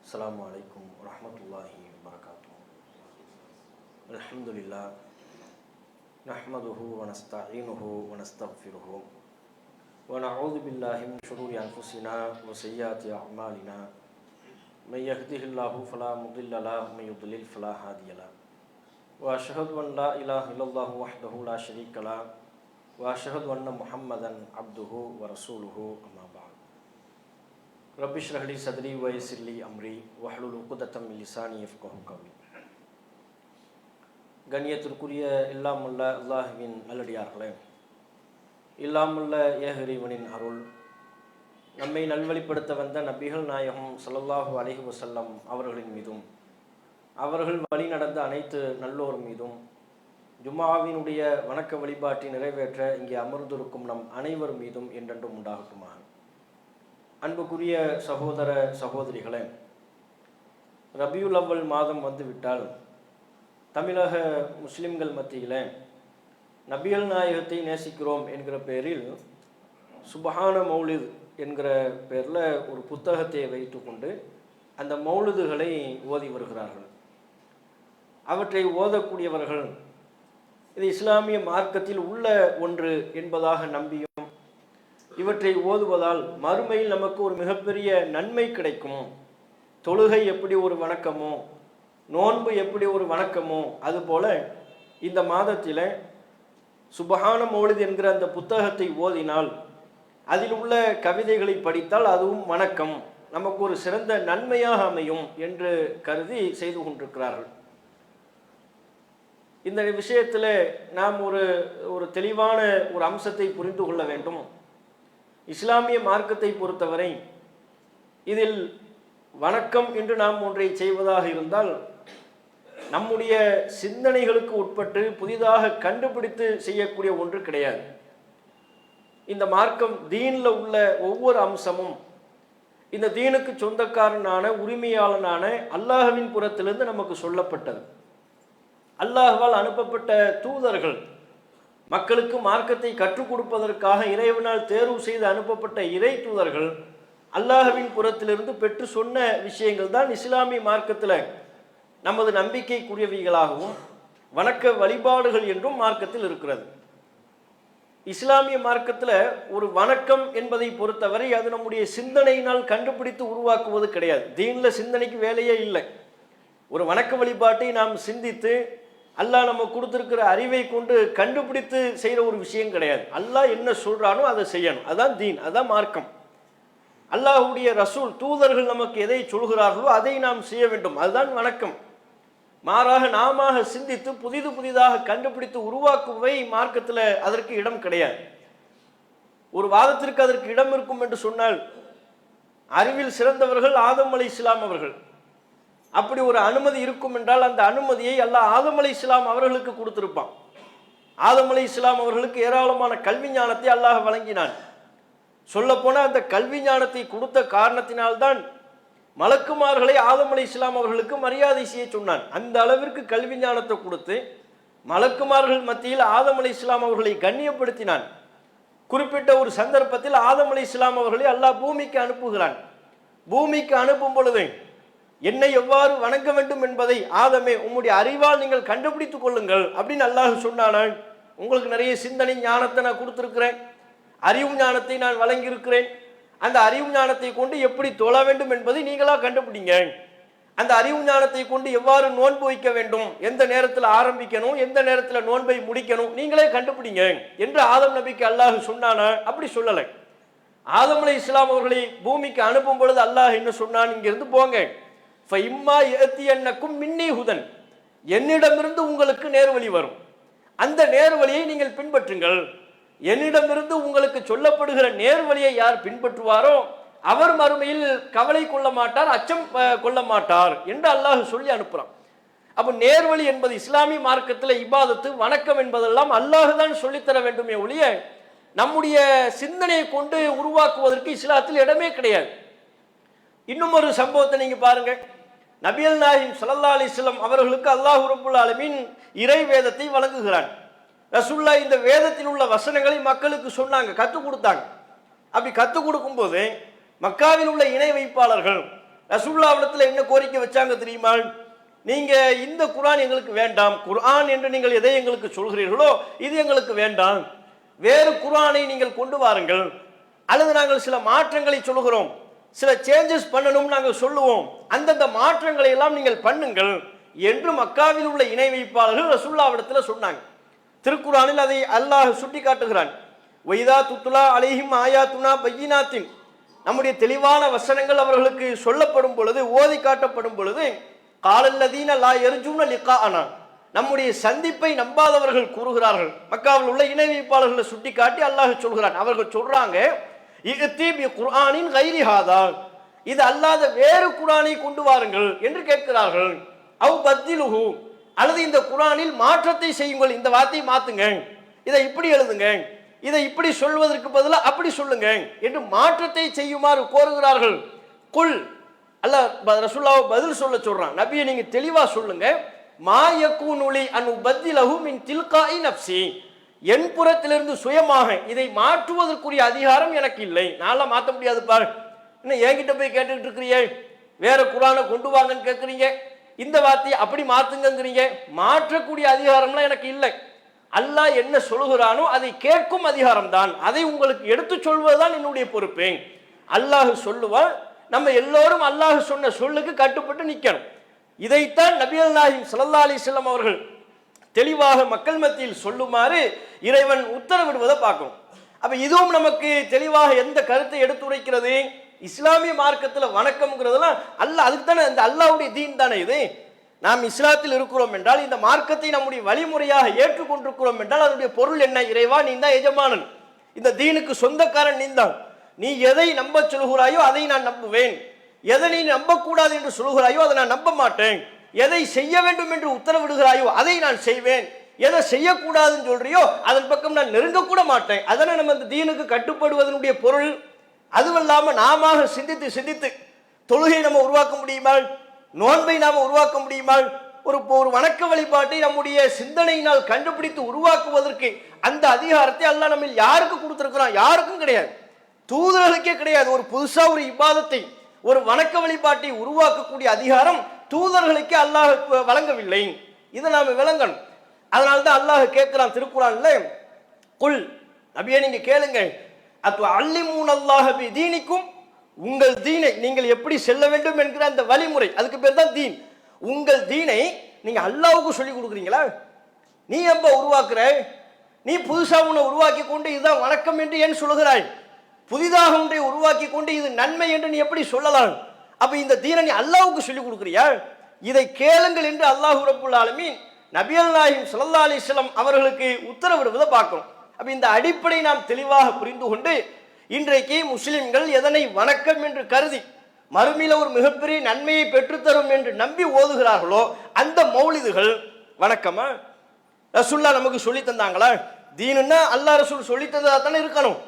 அஸ்ஸலாமு அலைக்கும் வரஹ்மத்துல்லாஹி வபரகாத்துஹு. அல்ஹம்துலில்லாஹ் நஹ்மதுஹு வ நஸ்தஈனுஹு வ நஸ்தக்ஃபிருஹு வ நஊது பில்லாஹி மின் ஷுரூரி அன்ஃபுஸினா வ ஸய்யிஆத்தி அஅமாலினா மை யஹ்திஹில்லாஹு ஃபலா முضில்ல லஹு வ மை யுض்லில் ஃபலா ஹாதிய லஹு வ அஷ்ஹது அன் லா இலாஹ இல்லல்லாஹு வஹ்தஹு லா ஷரீக லஹு வ அஷ்ஹது அன்ன முஹம்மதன் அப்துஹு வ ரசூலுஹு அம்மா பஅத். ரப்பி ஷ்ரஹ் லி சத்ரி வ யஸ்ஸிர் லி அம்ரி வஹ்லுல் உக்தத்தம் மின் லிசானி யஃப்கஹு கவ்லி. கண்ணியத்திற்குரிய இல்லாமல்ல அல்லாஹ்வின் நல்லடியார்களே, இல்லாமல்ல ஏஹ்ரிவனின் அருள், நம்மை நல்வழிப்படுத்த வந்த நபிகள் நாயகம் ஸல்லல்லாஹு அலைஹி வஸல்லம் அவர்களின் மீதும், அவர்கள் வழி நடந்த அனைத்து நல்லோர் மீதும், ஜும்ஆவினுடைய வணக்க வழிபாட்டை நிறைவேற்ற இங்கே அமர்ந்திருக்கும் நம் அனைவர் மீதும் என்றென்றும் உண்டாகட்டுமாக. அன்புக்குரிய சகோதர சகோதரிகளே, ரபியுல் அவ்வல் மாதம் வந்துவிட்டால் தமிழக முஸ்லிம்கள் மத்தியில் நபிகள் நாயகத்தை நேசிக்கிறோம் என்கிற பெயரில் சுபஹான மௌலித் என்கிற பெயரில் ஒரு புத்தகத்தை வைத்து கொண்டு அந்த மௌலிதுகளை ஓதி வருகிறார்கள். அவற்றை ஓதக்கூடியவர்கள் இது இஸ்லாமிய மார்க்கத்தில் உள்ள ஒன்று என்பதாக நம்பியும் இவற்றை ஓதுவதால் மறுமையில் நமக்கு ஒரு மிகப்பெரிய நன்மை கிடைக்கும், தொழுகை எப்படி ஒரு வணக்கமோ, நோன்பு எப்படி ஒரு வணக்கமோ, அதுபோல இந்த மாதத்தில் சுபஹான மௌலித் என்கிற அந்த புத்தகத்தை ஓதினால், அதில் உள்ள கவிதைகளை படித்தால் அதுவும் வணக்கம், நமக்கு ஒரு சிறந்த நன்மையாக அமையும் என்று கருதி செய்து கொண்டிருக்கிறார்கள். இந்த விஷயத்தில் நாம் ஒரு தெளிவான ஒரு அம்சத்தை புரிந்து கொள்ள வேண்டும். இஸ்லாமிய மார்க்கத்தை பொறுத்தவரை இதில் வணக்கம் என்று நாம் ஒன்றை செய்வதாக இருந்தால் நம்முடைய சிந்தனைகளுக்கு உட்பட்டு புதிதாக கண்டுபிடித்து செய்யக்கூடிய ஒன்று கிடையாது. இந்த மார்க்கம் தீனில் உள்ள ஒவ்வொரு அம்சமும் இந்த தீனுக்கு சொந்தக்காரனான உரிமையாளனான அல்லாஹ்வின் புறத்திலிருந்து நமக்கு சொல்லப்பட்டது. அல்லாஹ்வால் அனுப்பப்பட்ட தூதர்கள், மக்களுக்கு மார்க்கத்தை கற்றுக் கொடுப்பதற்காக இறைவனால் தேர்வு செய்து அனுப்பப்பட்ட இறை தூதர்கள் அல்லாஹ்வின் புறத்திலிருந்து பெற்று சொன்ன விஷயங்கள் தான் இஸ்லாமிய மார்க்கத்தில் நமது நம்பிக்கைக்குரியவைகளாகவும் வணக்க வழிபாடுகள் என்றும் மார்க்கத்தில் இருக்கிறது. இஸ்லாமிய மார்க்கத்தில் ஒரு வணக்கம் என்பதை பொறுத்தவரை அது நம்முடைய சிந்தனையினால் கண்டுபிடித்து உருவாக்குவது கிடையாது. தீனில் சிந்தனைக்கு வேலையே இல்லை. ஒரு வணக்க வழிபாட்டை நாம் சிந்தித்து அல்லாஹ் நம்ம கொடுத்துருக்கிற அறிவை கொண்டு கண்டுபிடித்து செய்கிற ஒரு விஷயம் கிடையாது. அல்லாஹ் என்ன சொல்கிறானோ அதை செய்யணும், அதுதான் தீன், அதுதான் மார்க்கம். அல்லாஹ்வுடைய ரசூல் தூதர்கள் நமக்கு எதை சொல்கிறார்களோ அதை நாம் செய்ய வேண்டும், அதுதான் வணக்கம். மாறாக நாம சிந்தித்து புதிதாக கண்டுபிடித்து உருவாக்குவை மார்க்கத்தில் அதற்கு இடம் கிடையாது. ஒரு வாதத்திற்கு அதற்கு இடம் இருக்கும் என்று சொன்னால், அறிவில் சிறந்தவர்கள் ஆதம் அலைஹிஸ்ஸலாம் அவர்கள். அப்படி ஒரு அனுமதி இருக்கும் என்றால் அந்த அனுமதியை அல்லாஹ் ஆதம் அலைஹிஸ்ஸலாம் அவர்களுக்கு கொடுத்திருப்பான். ஆதம் அலைஹிஸ்ஸலாம் அவர்களுக்கு ஏராளமான கல்வி ஞானத்தை அல்லாஹ் வழங்கினான். சொல்லப்போனால் அந்த கல்வி ஞானத்தை கொடுத்த காரணத்தினால்தான் மலக்குமார்களை ஆதம் அலைஹிஸ்ஸலாம் அவர்களுக்கு மரியாதை செய்ய சொன்னான். அந்த அளவிற்கு கல்வி ஞானத்தை கொடுத்து மலக்குமார்கள் மத்தியில் ஆதம் அலைஹிஸ்ஸலாம் அவர்களை கண்ணியப்படுத்தினான். குறிப்பிட்ட ஒரு சந்தர்ப்பத்தில் ஆதம் அலைஹிஸ்ஸலாம் அவர்களை அல்லாஹ் பூமிக்கு அனுப்புகிறான். பூமிக்கு அனுப்பும் பொழுது என்னை எவ்வாறு வணங்க வேண்டும் என்பதை ஆதமே உம்முடைய அறிவால் நீங்கள் கண்டுபிடித்துக் கொள்ளுங்கள் அப்படின்னு அல்லாஹ் சொன்னான். உங்களுக்கு நிறைய சிந்தனை ஞானத்தை நான் கொடுத்துருக்கிறேன், அறிவு ஞானத்தை நான் வழங்கியிருக்கிறேன். அந்த அறிவு ஞானத்தை கொண்டு எப்படி தொழ வேண்டும் என்பதை நீங்களா கண்டுபிடிங்க. அந்த அறிவு ஞானத்தை கொண்டு எவ்வாறு நோன்பு வைக்க வேண்டும், எந்த நேரத்தில் ஆரம்பிக்கணும், எந்த நேரத்தில் நோன்பை முடிக்கணும், நீங்களே கண்டுபிடிங்க என்று ஆதம் நபிக்கு அல்லாஹ் சொன்னானா? அப்படி சொல்லலை. ஆதம் அலைஹிஸ்ஸலாம் அவர்களை பூமிக்கு அனுப்பும் பொழுது அல்லாஹ் என்ன சொன்னான்? இங்கிருந்து போங்க, ஃபஇம்மா யஅத்தியன்னக்கும் மின்னி ஹுதன், என்னிடமிருந்து உங்களுக்கு நேர்வழி வரும், அந்த நேர்வழியை நீங்கள் பின்பற்றுங்கள். என்னிடமிருந்து உங்களுக்கு சொல்லப்படுகிற நேர்வழியை யார் பின்பற்றுவாரோ அவர் மறுமையில் கவலை கொள்ள மாட்டார், அச்சம் கொள்ள மாட்டார் என்று அல்லாஹ் சொல்லி அனுப்புறான். அப்போ நேர்வழி என்பது இஸ்லாமிய மார்க்கத்தில் இபாதத்து வணக்கம் என்பதெல்லாம் அல்லாஹ் தான் சொல்லித்தர வேண்டுமே ஒழிய நம்முடைய சிந்தனையை கொண்டு உருவாக்குவதற்கு இஸ்லாத்தில் இடமே கிடையாது. இன்னும் ஒரு சம்பவத்தை நீங்க பாருங்க. நபிகள் நாயகம் ஸல்லல்லாஹு அலைஹி வஸல்லம் அவர்களுக்கு அல்லாஹ் ரப்பல் ஆலமீன் இறை வேதத்தை வழங்குகிறான். ரசூலுல்லாஹ் இந்த வேதத்தில் உள்ள வசனங்களை மக்களுக்கு சொன்னாங்க, கற்றுக் கொடுத்தாங்க. அப்படி கற்றுக் கொடுக்கும் போது மக்காவில் உள்ள இணை வைப்பாளர்கள் ரசூலுல்லாஹ்விடத்தில் என்ன கோரிக்கை வச்சாங்க தெரியுமா? நீங்க இந்த குர்ஆன் எங்களுக்கு வேண்டாம், குர்ஆன் என்று நீங்கள் எதை எங்களுக்கு சொல்கிறீர்களோ இது எங்களுக்கு வேண்டாம், வேறு குர்ஆனை நீங்கள் கொண்டு வாருங்கள், அல்லது நாங்கள் சில மாற்றங்களை சொல்கிறோம், சில சேஞ்சஸ் பண்ணணும் நாங்கள் சொல்லுவோம், அந்தந்த மாற்றங்களை எல்லாம் நீங்கள் பண்ணுங்கள் என்று மக்காவில் உள்ள இணை வைப்பாளர்கள் ரசூலுல்லாஹ்விடத்தில் சொன்னாங்க. திருக்குர்ஆனில் அதை அல்லாஹ் சுட்டி காட்டுகிறான். வைதா துத்துலா அலைஹிம் ஆயாத்துனா பையினாத்தின், நம்முடைய தெளிவான வசனங்கள் அவர்களுக்கு சொல்லப்படும் பொழுது, ஓதி காட்டப்படும் பொழுது, காலல்லதீன லா யர்ஜூன லிகாஅனா, நம்முடைய சந்திப்பை நம்பாதவர்கள் கூறுகிறார்கள். மக்காவில் உள்ள இணை வைப்பாளர்களை சுட்டி காட்டி அல்லாஹ் சொல்கிறான். அவர்கள் சொல்றாங்க, இக்தி பி குர்ஆனின் கைரி ஹாதா, இது அல்லாத வேறு குர்ஆனை கொண்டு வாருங்கள் என்று கேட்கிறார்கள். அவ் பத்திலுஹு, அல்லது இந்த குர்ஆனில் மாற்றத்தை செய்யுங்கள், இந்த வார்த்தையை மாத்துங்க, இதை இப்படி எழுதுங்க, இதை இப்படி சொல்வதற்கு பதிலாக அப்படி சொல்லுங்க என்று மாற்றத்தை செய்யுமாறு கோருகிறார்கள். குல், அல்லாஹ் ரசூலுல்லாஹ் பதில் சொல்ல சொல்றான், நபியை நீங்க தெளிவா சொல்லுங்க, மா யகூனுலி அன் உபத்திலஹு மின் தில்காஇ நஃப்ஸி, என் புறத்திலிருந்து சுயமாக இதை மாற்றுவதற்குரிய அதிகாரம் எனக்கு இல்லை, நான்லாம் மாற்ற முடியாது பாரு, இன்னும் என்கிட்ட போய் கேட்டுட்டு இருக்கிறீங்க, வேற குர்ஆனை கொண்டு வாங்கன்னு கேட்குறீங்க, இந்த வார்த்தையை அப்படி மாத்துங்கிறீங்க, மாற்றக்கூடிய அதிகாரம்லாம் எனக்கு இல்லை. அல்லாஹ் என்ன சொல்கிறானோ அதை கேட்கும் அதிகாரம் தான், அதை உங்களுக்கு எடுத்து சொல்வதுதான் என்னுடைய பொறுப்பு. அல்லாஹ் சொல்லுவான், நம்ம எல்லோரும் அல்லாஹ் சொன்ன சொல்லுக்கு கட்டுப்பட்டு நிற்கணும். இதைத்தான் நபிகள் நாயகம் ஸல்லல்லாஹு அலைஹி வஸல்லம் அவர்கள் தெளிவாக மக்கள் மத்தியில் சொல்லுமாறு இறைவன் உத்தரவிடுவதை பார்க்கணும். அப்ப இதுவும் நமக்கு தெளிவாக எந்த கருத்தை எடுத்துரைக்கிறது? இஸ்லாமிய மார்க்கத்தில் வணக்கம்ங்கிறதுலாம் அல்லாஹ், அதுக்கு தானே இந்த அல்லாஹ்வுடைய தீன் தானே இது. நாம் இஸ்லாத்தில் இருக்கிறோம் என்றால், இந்த மார்க்கத்தை நம்முடைய வழிமுறையாக ஏற்றுக்கொண்டிருக்கிறோம் என்றால் அதனுடைய பொருள் என்ன? இறைவா, நீ தான் எஜமானன், இந்த தீனுக்கு சொந்தக்காரன் நீ தான், நீ எதை நம்ப சொல்கிறாயோ அதை நான் நம்புவேன், எதை நீ நம்பக்கூடாது என்று சொல்கிறாயோ அதை நான் நம்ப மாட்டேன், எதை செய்ய வேண்டும் என்று உத்தரவிடுகிறாயோ அதை நான் செய்வேன், எதை செய்யக்கூடாதுன்னு சொல்றியோ அதன் பக்கம் நான் நெருங்கக்கூட மாட்டேன். அதனை நம்ம இந்த தீனுக்கு கட்டுப்படுவதனுடைய பொருள். அதுவல்லாம நாம சிந்தித்து சிந்தித்து தொழுகை நம்ம உருவாக்க முடியுமா? நோன்பை நாம உருவாக்க முடியுமா? ஒரு வணக்க வழிபாட்டை நம்முடைய சிந்தனையினால் கண்டுபிடித்து உருவாக்குவதற்கு அந்த அதிகாரத்தை அல்லாஹ் நம்ம யாருக்கு கொடுத்திருக்கிறான்? யாருக்கும் கிடையாது, தூதர்களுக்கே கிடையாது. ஒரு புதுசா ஒரு இபாதத்தை, ஒரு வணக்க வழிபாட்டை உருவாக்கக்கூடிய அதிகாரம் தூதர்களுக்கே அல்லாஹ் வழங்கவில்லை. இதை நாம விளங்கணும். அதனால்தான் அல்லாஹ் கேட்கிறான் திருக்குர்ஆன்ல, குல், நபியே நீங்க கேளுங்க, அத்து அல்லிமூனல்லாஹ பி தீனிக்கும், உங்கள் தீனை நீங்கள் எப்படி செல்ல வேண்டும் என்கிற அந்த வழிமுறை, அதுக்கு பேர் தான் தீன். உங்கள் தீனை நீங்க அல்லாஹ்வுக்கு சொல்லி கொடுக்குறீங்களா? நீ எப்ப உருவாக்குற? நீ புதுசா உன்னை உருவாக்கி கொண்டு இதுதான் வணக்கம் என்று ஏன் சொல்லுகிறாய்? புதிதாக ஒன்றை உருவாக்கி கொண்டு இது நன்மை என்று நீ எப்படி சொல்லலாம்? அப்ப இந்த தீனை நீ அல்லாஹ்வுக்கு சொல்லி கொடுக்குறியா? இதை கேளுங்கள் என்று அல்லாஹ் ரப்புல் ஆலமீன் நபிகள் நாயகம் ஸல்லல்லாஹு அலைஹி வஸல்லம் அவர்களுக்கு உத்தரவிடுவதை பார்க்கிறோம். அப்ப இந்த அடிப்படை நாம் தெளிவாக புரிந்து கொண்டு இன்றைக்கு முஸ்லிம்கள் எதனை வணக்கம் என்று கருதி மறுமையில ஒரு மிகப்பெரிய நன்மையை பெற்றுத்தரும் என்று நம்பி ஓதுகிறார்களோ அந்த மௌலிதுகள் வணக்கமா? ரசூலுல்லாஹ் நமக்கு சொல்லி தந்தாங்களா? தீனுன்னா அல்லாஹ் ரசூல் சொல்லி தந்ததா தானே இருக்கணும்.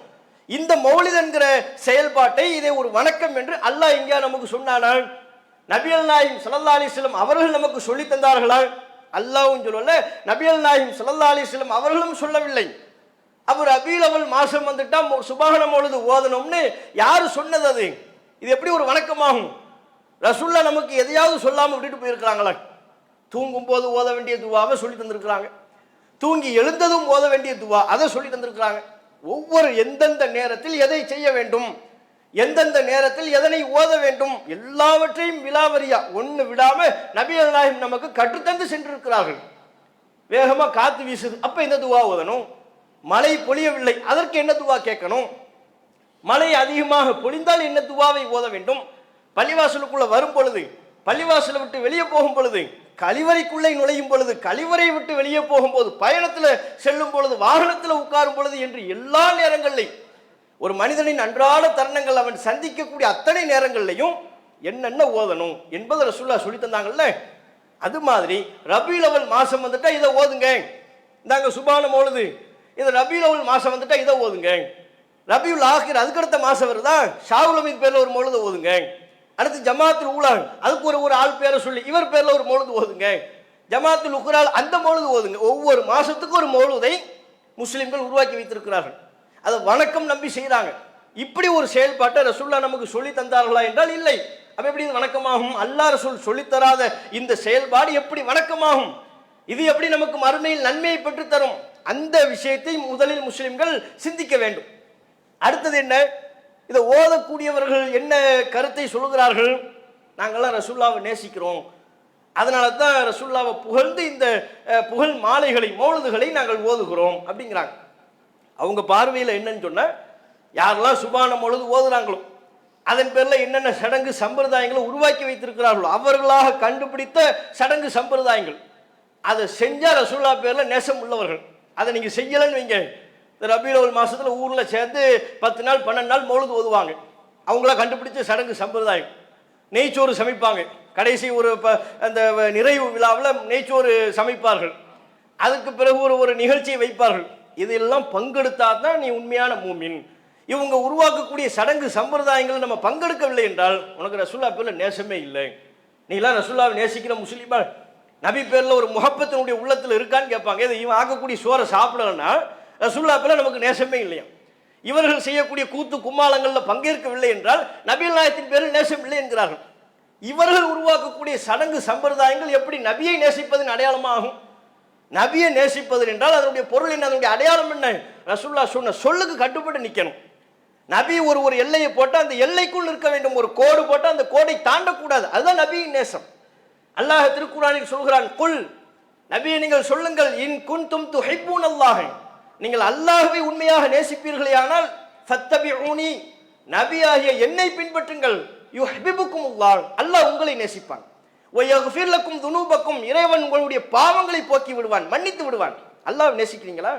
இந்த மௌலித் என்கிற செயல்பாட்டை இதை ஒரு வணக்கம் என்று அல்லாஹ் எங்கேயா நமக்கு சொன்னானா? நபிகள் நாயகம் ஸல்லல்லாஹு அலைஹி வஸல்லம் அவர்கள் நமக்கு சொல்லி தந்தார்களா? அல்லாஹ்வும் சொல்லல, நபிகள் நாயகம் ஸல்லல்லாஹு அலைஹி வஸல்லம் அவர்களும் சொல்லவில்லை. அப்ப ரபீல் அவல் மாசம் வந்துட்டா சுபஹான மௌலிது ஓதணும்னு யாரு சொன்னது? அது இது எப்படி ஒரு வணக்கமாகும்? ரசூலுல்லாஹ் நமக்கு எதையாவது சொல்லாம விட்டுட்டு போயிருக்கிறாங்களா? தூங்கும் போது ஓத வேண்டிய துவாவை சொல்லி தந்திருக்கிறாங்க, தூங்கி எழுந்ததும் ஓத வேண்டிய துவா அதை சொல்லி தந்திருக்கிறாங்க. ஒவ்வொரு எந்தெந்த நேரத்தில் எதை செய்ய வேண்டும், எந்தெந்த நேரத்தில் எதனை ஓத வேண்டும் எல்லாவற்றையும் விலாவரியா ஒன்று விடாம நபிகள் நாயகம் நமக்கு கற்றுத்தந்து சென்றிருக்கிறார்கள். வேகமா காத்து வீசுது, அப்ப என்ன துவா ஓதணும்? மழை பொழியவில்லை, அதற்கு என்ன துவா கேட்கணும்? மழை அதிகமாக பொழிந்தால் என்ன துவாவை ஓத வேண்டும்? பள்ளிவாசலுக்குள்ள வரும் பொழுது, பள்ளிவாசலை விட்டு வெளியே போகும் பொழுது, கழிவறைக்குள்ளே நுழையும் பொழுது, கழிவறை விட்டு வெளியே போகும்போது, பயணத்தில் செல்லும் பொழுது, வாகனத்தில் உட்காரும் பொழுது என்று எல்லா நேரங்களிலையும் ஒரு மனிதனின் அன்றாட தருணங்கள் அவன் சந்திக்கக்கூடிய அத்தனை நேரங்கள்லையும் என்னென்ன ஓதணும் என்பதை ரசூலுல்லாஹ் சொல்லி தந்தாங்கல்ல. அது மாதிரி ரபீஉல் அவ்வல் மாசம் வந்துட்டா இதை ஓதுங்க. இந்தாங்க சுபான மௌலிது, இது ரபீஉல் அவ்வல் மாசம் வந்துட்டா இதை ஓதுங்க. ரபீஉல் ஆகிர் அதுக்கடுத்த மாசம் வருதா, ஷாவுல் அமீத் பேர்ல ஒரு மௌலிது ஓதுங்க. அடுத்து ஜமாத்துல் ஊலா, அதுக்கு ஒரு ஆள் பேரை சொல்லி இவர் பேர்ல ஒரு மௌலிது ஓதுங்க. ஜமாத்துல் உக்ரால் அந்த மௌலிது ஓதுங்க. ஒவ்வொரு மாசத்துக்கும் ஒரு மௌலிதை முஸ்லிம்கள் உருவாக்கி வைத்திருக்கிறார்கள். அதை வணக்கம் நம்பி செய்யறாங்க. இப்படி ஒரு செயல்பாட்டை ரசூலுல்லாஹ் நமக்கு சொல்லி தந்தார்களா என்றால் இல்லை. அப்ப எப்படி வணக்கமாகும்? அல்லாஹ் ரசூல் சொல்லித்தராத இந்த செயல்பாடு எப்படி வணக்கமாகும்? இது எப்படி நமக்கு மறுமையில் நன்மையை பெற்று தரும்? அந்த விஷயத்தை முதலில் முஸ்லிம்கள் சிந்திக்க வேண்டும். அடுத்தது என்ன? இதை ஓதக்கூடியவர்கள் என்ன கருத்தை சொல்லுகிறார்கள்? நாங்கள்லாம் ரசூலுல்லாஹ்வை நேசிக்கிறோம், அதனால தான் ரசூலுல்லாஹ்வை புகழ்ந்து இந்த புகழ் மாலைகளை மௌலிதுகளை நாங்கள் ஓதுகிறோம் அப்படிங்கிறாங்க. அவங்க பார்வையில் என்னன்னு சொன்ன, யாரெல்லாம் சுபான மௌலிது ஓதுறாங்களோ அதன் பேரில் என்னென்ன சடங்கு சம்பிரதாயங்களை உருவாக்கி வைத்திருக்கிறார்களோ அவர்களாக கண்டுபிடித்த சடங்கு சம்பிரதாயங்கள், அதை செஞ்சால் ரசூலுல்லாஹ் பேரில் நேசம் உள்ளவர்கள். அதை நீங்கள் செய்யலைன்னு வைங்க, இந்த ரபீஉல் அவ்வல் மாதத்தில் ஊரில் சேர்ந்து 10 நாள் 12 நாள் மௌலிது ஓதுவாங்க. அவங்களா கண்டுபிடிச்ச சடங்கு சம்பிரதாயம். நெய்ச்சோறு சமைப்பாங்க, கடைசி ஒரு அந்த நிறைவு விழாவில் நெய்ச்சோறு சமைப்பார்கள். அதுக்கு பிறகு ஒரு நிகழ்ச்சியை வைப்பார்கள். இதெல்லாம் பங்கெடுத்தா தான் நீ உண்மையான மூமின். இவங்க உருவாக்கக்கூடிய சடங்கு சம்பிரதாயங்களை நம்ம பங்கெடுக்கவில்லை என்றால் உனக்கு ரசூலுல்லாஹ் பேர்ல நேசமே இல்லை. நீலாம் ரசூலுல்லாஹ்வை நேசிக்கிற முஸ்லீமா? நபி பேர்ல ஒரு முஹப்பத்தினுடைய உள்ளத்தில் இருக்கான்னு கேட்பாங்க. இது இவன் ஆக்கக்கூடிய சோறை சாப்பிடலன்னா ரசூலுல்லாஹ் பேர்ல நமக்கு நேசமே இல்லையா? இவர்கள் செய்யக்கூடிய கூத்து கும்மாளங்களில் பங்கேற்கவில்லை என்றால் நபிகள் நாயகத்தின் பேரில் நேசம் இல்லை என்கிறார்கள். இவர்கள் உருவாக்கக்கூடிய சடங்கு சம்பிரதாயங்கள் எப்படி நபியை நேசிப்பதன் அடையாளமாகும்? நபியை நேசிப்பது என்றால் அதனுடைய பொருள் என்ன, அதனுடைய அடையாளம் என்ன? ரசூலுல்லாஹ் சொன்ன சொல்லுக்கு கட்டுப்பட்டு நிற்கணும். நபி ஒரு எல்லையை போட்டால் அந்த எல்லைக்குள் இருக்க வேண்டும், ஒரு கோடு போட்டால் அந்த கோடை தாண்டக்கூடாது. அதுதான் நபியின் நேசம். அல்லாஹ் திருக்குர்ஆனில் சொல்கிறான், குல் நபியை நீங்கள் சொல்லுங்கள், இன் குன்தும் துஹிப்பூனல்லாஹ், நீங்கள் அல்லாஹ்வை உண்மையாக நேசிப்பீர்களே ஆனால் ஃபத்தபிஊனி, நபியாகிய என்னை பின்பற்றுங்கள், யுஹிப்புக்குமுல்லாஹ், அல்லாஹ் உங்களை நேசிப்பான். வயக்ஃபிர் லக்கும் துனூபக்கும், இறைவன் உங்களுடைய பாவங்களை போக்கி விடுவான், மன்னித்து விடுவான். அல்லாஹ் நேசிக்கிறீங்களா?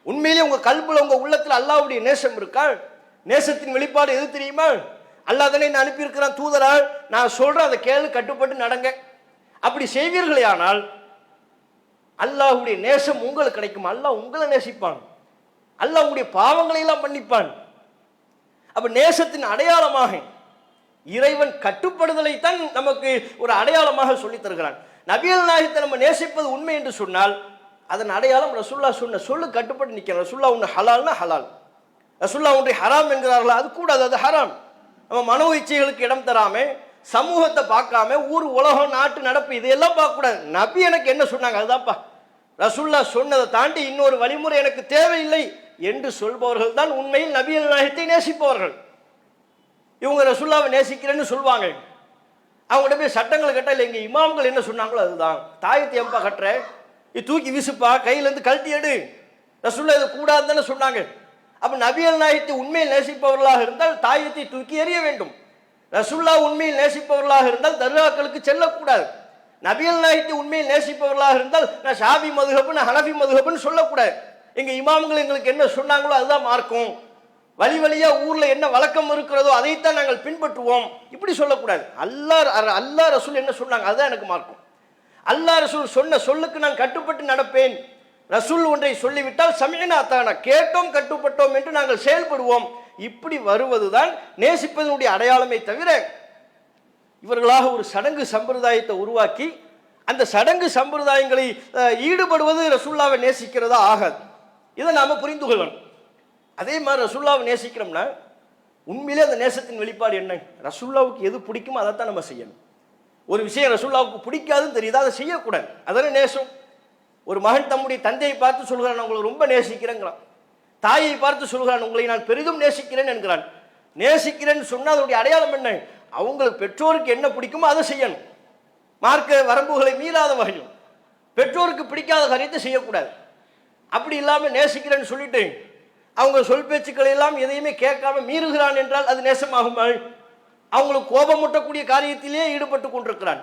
உண்மையிலேயே உங்க கல்புல உங்க உள்ளத்தில் அல்லாஹ்வுடைய நேசம் இருக்கா? நேசத்தின் வெளிப்பாடு எது தெரியுமா? அல்லாஹ் தானே நான் அனுப்பியிருக்கிறான் தூதரா, நான் சொல்றேன் அதை கேளு, கட்டுப்பட்டு நடங்க. அப்படி செய்வீர்களே ஆனால் அல்லாஹ்வுடைய நேசம் உங்களுக்கு கிடைக்கும். அல்லாஹ் உங்களை நேசிப்பான், அல்லாஹ் உங்களுடைய பாவங்களை எல்லாம் மன்னிப்பான். அப்ப நேசத்தின் அடையாளமாக இறைவன் கட்டுப்படுதலை தான் நமக்கு ஒரு அடையாளமாக சொல்லித் தருகிறான். நபிகள் நாயகத்தை நம்ம நேசிப்பது உண்மை என்று சொன்னால் அதன் அடையாளம் ரசூலுல்லாஹ் சொன்ன சொல்லு கட்டுப்பட்டு நிற்கிறேன். ரசூலுல்லாஹ் ஒன்று ஹலால்னா ஹலால், ரசூலுல்லாஹ் ஒன்றை ஹராம் என்கிறார்களா, அது கூடாது, அது ஹராம். நம்ம மனோ இச்சைகளுக்கு இடம் தராம, சமூகத்தை பார்க்காம, ஊர் உலகம் நாட்டு நடப்பு இதையெல்லாம் பார்க்கக்கூடாது. நபி எனக்கு என்ன சொன்னாங்க அதுதான்ப்பா, ரசூலுல்லாஹ் சொன்னதை தாண்டி இன்னொரு வழிமுறை எனக்கு தேவையில்லை என்று சொல்பவர்கள் தான் உண்மையில் நபிகள் நாயகத்தை நேசிப்பவர்கள். இவங்க ரசூலுல்லாஹ்வை நேசிக்கிறேன்னு சொல்லுவாங்க, அவங்கள்ட்ட போய் சட்டங்களை கேட்டால் இல்லை, எங்கள் இமாம்கள் என்ன சொன்னாங்களோ அதுதான். தாயத்தை எம்பா கட்டுற, இது தூக்கி வீசுப்பா, கையிலேருந்து கழட்டி எடு, ரசூலுல்லாஹ் இது கூடாதுன்னு தானே சொன்னாங்க. அப்போ நபிகள் நாயகத்தை உண்மையில் நேசிப்பவர்களாக இருந்தால் தாயத்தை தூக்கி எறிய வேண்டும். ரசூலுல்லாஹ் உண்மையில் நேசிப்பவர்களாக இருந்தால் தர்காக்களுக்கு செல்லக்கூடாது. நபிகள் நாயகத்தை உண்மையில் நேசிப்பவர்களாக இருந்தால் நான் ஷாபி மதுஹப், நான் ஹனஃபி மதுஹப்னு சொல்லக்கூடாது. எங்கள் இமாம்கள் எங்களுக்கு என்ன சொன்னாங்களோ அதுதான் மார்க்கும், வழி வழியா ஊர்ல என்ன வழக்கம் இருக்கிறதோ அதைத்தான் நாங்கள் பின்பற்றுவோம், இப்படி சொல்லக்கூடாது. அல்லாஹ் ரசூல் என்ன சொன்னாங்க அதுதான் எனக்கு மார்க்கும். அல்லாஹ் ரசூல் சொன்ன சொல்லுக்கு நான் கட்டுப்பட்டு நடப்பேன். ரசூல் ஒன்றை சொல்லிவிட்டால் சமீனா அத்தானா, கேட்டோம் கட்டுப்பட்டோம் என்று நாங்கள் செயல்படுவோம். இப்படி வருவதுதான் நேசிப்பதனுடைய அடையாளமே தவிர இவர்களாக ஒரு சடங்கு சம்பிரதாயத்தை உருவாக்கி அந்த சடங்கு சம்பிரதாயங்களை ஈடுபடுவது ரசூலுல்லாஹ்வை நேசிக்கிறதா ஆகாது. இதை நாம புரிந்து கொள்ளணும். அதே மாதிரி ரசூலுல்லாஹ்வை நேசிக்கிறோம்னா உண்மையிலே அந்த நேசத்தின் வெளிப்பாடு என்ன? ரசூலுல்லாஹ்வுக்கு எது பிடிக்குமோ அதைத்தான் நம்ம செய்யணும். ஒரு விஷயம் ரசூலுல்லாஹ்வுக்கு பிடிக்காதுன்னு தெரியுதா, அதை செய்யக்கூடாது. அதான நேசம். ஒரு மகன் தம்முடைய தந்தையை பார்த்து சொல்கிறான், உங்களை ரொம்ப நேசிக்கிறேங்கிறான். தாயை பார்த்து சொல்கிறான், உங்களை நான் பெரிதும் நேசிக்கிறேன் என்கிறான். நேசிக்கிறேன்னு சொன்னால் அதனுடைய அடையாளம் என்ன? அவங்களுக்கு பெற்றோருக்கு என்ன பிடிக்குமோ அதை செய்யணும். மார்க்க வரம்புகளை மீறாத வகையில் பெற்றோருக்கு பிடிக்காத காரியத்தை செய்யக்கூடாது. அப்படி இல்லாமல் நேசிக்கிறேன்னு சொல்லிட்டு அவங்க சொல் பேச்சுக்களை எல்லாம் எதையுமே கேட்காம மீறுகிறான் என்றால் அது நேசமாகுமா? அவங்களுக்கு கோபமூட்டக்கூடிய காரியத்திலே ஈடுபட்டு கொண்டிருக்கிறான்,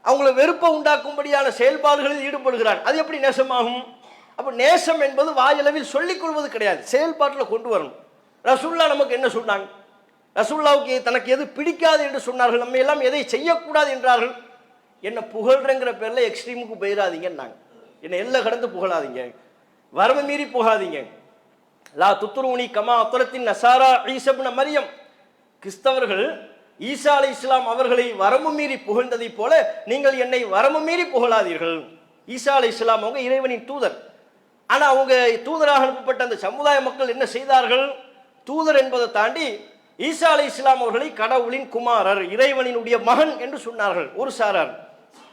அவங்களை வெறுப்பை உண்டாக்கும்படியான செயல்பாடுகளில் ஈடுபடுகிறான், அது எப்படி நேசமாகும்? அப்போ நேசம் என்பது வாயளவில் சொல்லிக் கொள்வது கிடையாது, செயல்பாட்டில் கொண்டு வரணும். ரசூல்லா நமக்கு என்ன சொன்னாங்க? ரசூல்லாவுக்கு தனக்கு எது பிடிக்காது என்று சொன்னார்கள், நம்ம எல்லாம் எதை செய்யக்கூடாது என்றார்கள். என்ன புகழ்றங்கிற பேரில் எக்ஸ்ட்ரீமுக்கு போயிடாதீங்கன்னாங்க. என்னை எல்லாம் கடந்து புகழாதீங்க, வரம்பு மீறி புகாதீங்க. லா துத்துருனி கமா அத்துரத்தின் நசாரா ஈசப்ன மரியம், கிறிஸ்தவர்கள் ஈசா அலைஹிஸ்ஸலாம் அவர்களை வரம்பு மீறி புகழ்ந்ததை போல நீங்கள் என்னை வரம்பு மீறி புகழாதீர்கள். ஈசா அலைஹிஸ்ஸலாம் அவங்க இறைவனின் தூதர். ஆனால் அவங்க தூதராக அனுப்பப்பட்ட அந்த சமுதாய மக்கள் என்ன செய்தார்கள்? தூதர் என்பதை தாண்டி ஈசா அலைஹிஸ்ஸலாம் அவர்களை கடவுளின் குமாரர், இறைவனினுடைய மகன் என்று சொன்னார்கள் ஒரு சாரார்.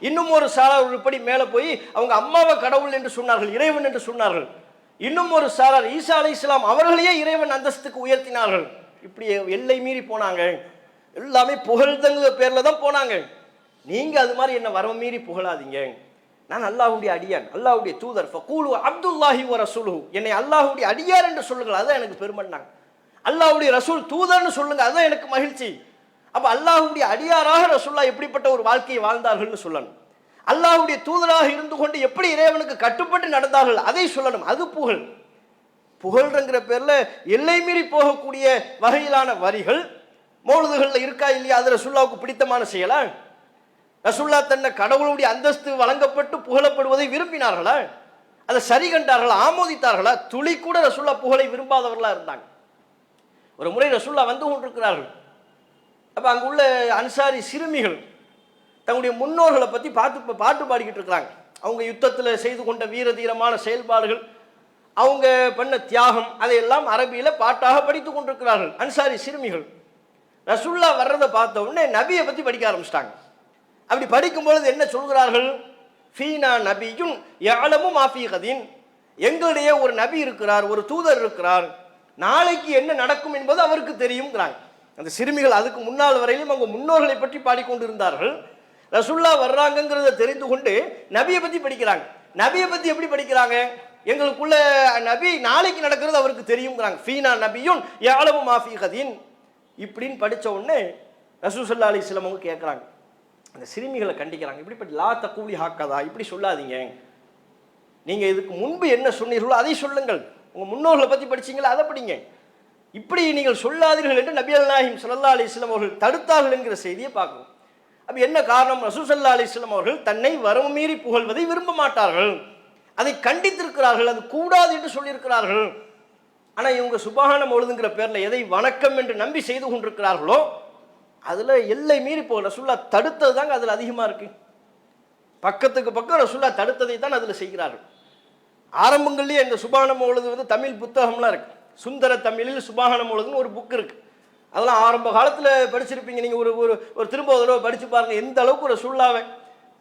இன்னும் ஒரு சாரார் இப்படி மேலே போய் அவங்க அம்மாவை கடவுள் என்று சொன்னார்கள், இறைவன் என்று சொன்னார்கள். இன்னும் ஒரு சாரார் ஈசா அலைஹிஸ்ஸலாம் அவர்களையே இறைவன் அந்தஸ்துக்கு உயர்த்தினார்கள். இப்படி எல்லை மீறி போனாங்க. எல்லாமே புகழ்தங்கிற பேர்ல தான் போனாங்க. நீங்க அது மாதிரி என்ன வரம்பு மீறி புகழாதீங்க. நான் அல்லாஹ்வுடைய அடியான், அல்லாஹ்வுடைய தூதர். ஃபகூலு அப்துல்லாஹி வ ரசூலுஹு, என்னை அல்லாஹ்வுடைய அடியார் என்று சொல்லுங்கள், அதான் எனக்கு பெருமைன்னாங்க. அல்லாஹ்வுடைய ரசூல் தூதர்னு சொல்லுங்க, அதான் எனக்கு மகிழ்ச்சி. அப்ப அல்லாஹ்வுடைய அடியாராக ரசூல்லா எப்படிப்பட்ட ஒரு வாழ்க்கையை வாழ்ந்தார்கள்னு சொல்லணும். அல்லாஹ்வுடைய தூதராக இருந்து கொண்டு எப்படி இறைவனுக்கு கட்டுப்பட்டு நடந்தார்கள் அதை சொல்லணும். அது புகழ். புகழ்ங்கிற பேர்ல எல்லை மீறி போகக்கூடிய வகையிலான வரிகள் மௌலுதுகளில் இருக்கா இல்லையா? அது ரசூல்லாவுக்கு பிடித்தமான செயலா? ரசூல்லா தன்னை கடவுளுடைய அந்தஸ்து வழங்கப்பட்டு புகழப்படுவதை விரும்பினார்களா? அதை சரி கண்டார்களா? ஆமோதித்தார்களா? துளி கூட ரசூல்லா புகழை விரும்பாதவர்களா இருந்தாங்க. ஒரு முறை ரசூல்லா வந்து கொண்டிருக்கிறார்கள். அப்போ அங்குள்ள அன்சாரி சிறுமிகள் தங்களுடைய முன்னோர்களை பற்றி பாட்டு பாடிக்கிட்டு இருக்கிறாங்க. அவங்க யுத்தத்தில் செய்து கொண்ட வீர தீரமான செயல்பாடுகள், அவங்க பண்ண தியாகம், அதையெல்லாம் அரபியில் பாட்டாக படித்து கொண்டிருக்கிறார்கள் அன்சாரி சிறுமிகள். ரசூல்லா வர்றதை பார்த்த உடனே நபியை பற்றி படிக்க ஆரம்பிச்சிட்டாங்க. அப்படி படிக்கும்பொழுது என்ன சொல்கிறார்கள்? ஃபீனா நபியுன் யஅலமு மா ஃபீ கதீன், எங்களுடைய ஒரு நபி இருக்கிறார், ஒரு தூதர் இருக்கிறார், நாளைக்கு என்ன நடக்கும் என்பது அவருக்கு தெரியும்ங்கிறாங்க. அந்த சிறுமிகள் அதுக்கு முன்னால் வரையிலும் அவங்க முன்னோர்களை பற்றி பாடிக்கொண்டிருந்தார்கள். ரசூல்லா வர்றாங்கிறத தெரிந்து கொண்டு நபியை பற்றி படிக்கிறாங்க. நபியை பற்றி எப்படி படிக்கிறாங்க? எங்களுக்குள்ள நபி நாளைக்கு நடக்கிறது அவருக்கு தெரியுங்கிறாங்க. ஃபீனா நபியுன் யஅலமு மா ஃபீ கதீன். இப்படின்னு படித்த உடனே ரசூல் ஸல்லல்லாஹு அலைஹி வஸல்லம் அவங்க கேட்குறாங்க, அந்த சிறுமிகளை கண்டிக்கிறாங்க. இப்படி லா தக்கூலி ஹாக்கதா, இப்படி சொல்லாதீங்க. நீங்கள் இதுக்கு முன்பு என்ன சொன்னீர்களோ அதை சொல்லுங்கள். உங்கள் முன்னோர்களை பற்றி படிச்சீங்களா அதை படிங்க. இப்படி நீங்கள் சொல்லாதீர்கள் என்று நபிகள் நாயகம் ஸல்லல்லாஹு அலைஹி வஸல்லம் அவர்கள் தடுத்தார்கள் என்கிற செய்தியை பார்க்கணும். அப்போ என்ன காரணம்? ரசூல் ஸல்லல்லாஹு அலைஹி வஸல்லம் அவர்கள் தன்னை வரம்பு மீறி புகழ்வதை விரும்ப மாட்டார்கள், அதை கண்டித்திருக்கிறார்கள், அது கூடாது என்று சொல்லியிருக்கிறார்கள். ஆனால் இவங்க சுபஹான மௌலிதுங்கிற பேரில் எதை வணக்கம் என்று நம்பி செய்து கொண்டிருக்கிறார்களோ அதில் எல்லை மீறி போக ரசூல்லா தடுத்தது தாங்க அதில் அதிகமாக இருக்கு. பக்கத்துக்கு பக்கம் ரசூல்லா தடுத்ததை தான் அதில் செய்கிறார்கள். ஆரம்பங்கள்லேயே இந்த சுபஹான மௌலிது வந்து தமிழ் புத்தகம்லாம் இருக்கு. சுந்தர தமிழில் சுபஹான மௌலிதுன்னு ஒரு புக் இருக்கு. அதெல்லாம் ஆரம்ப காலத்தில் படிச்சிருப்பீங்க. நீங்கள் ஒரு ஒரு திரும்ப ஒரு தடவை படித்து பாருங்கள் எந்த அளவுக்கு ரசூல்லாவை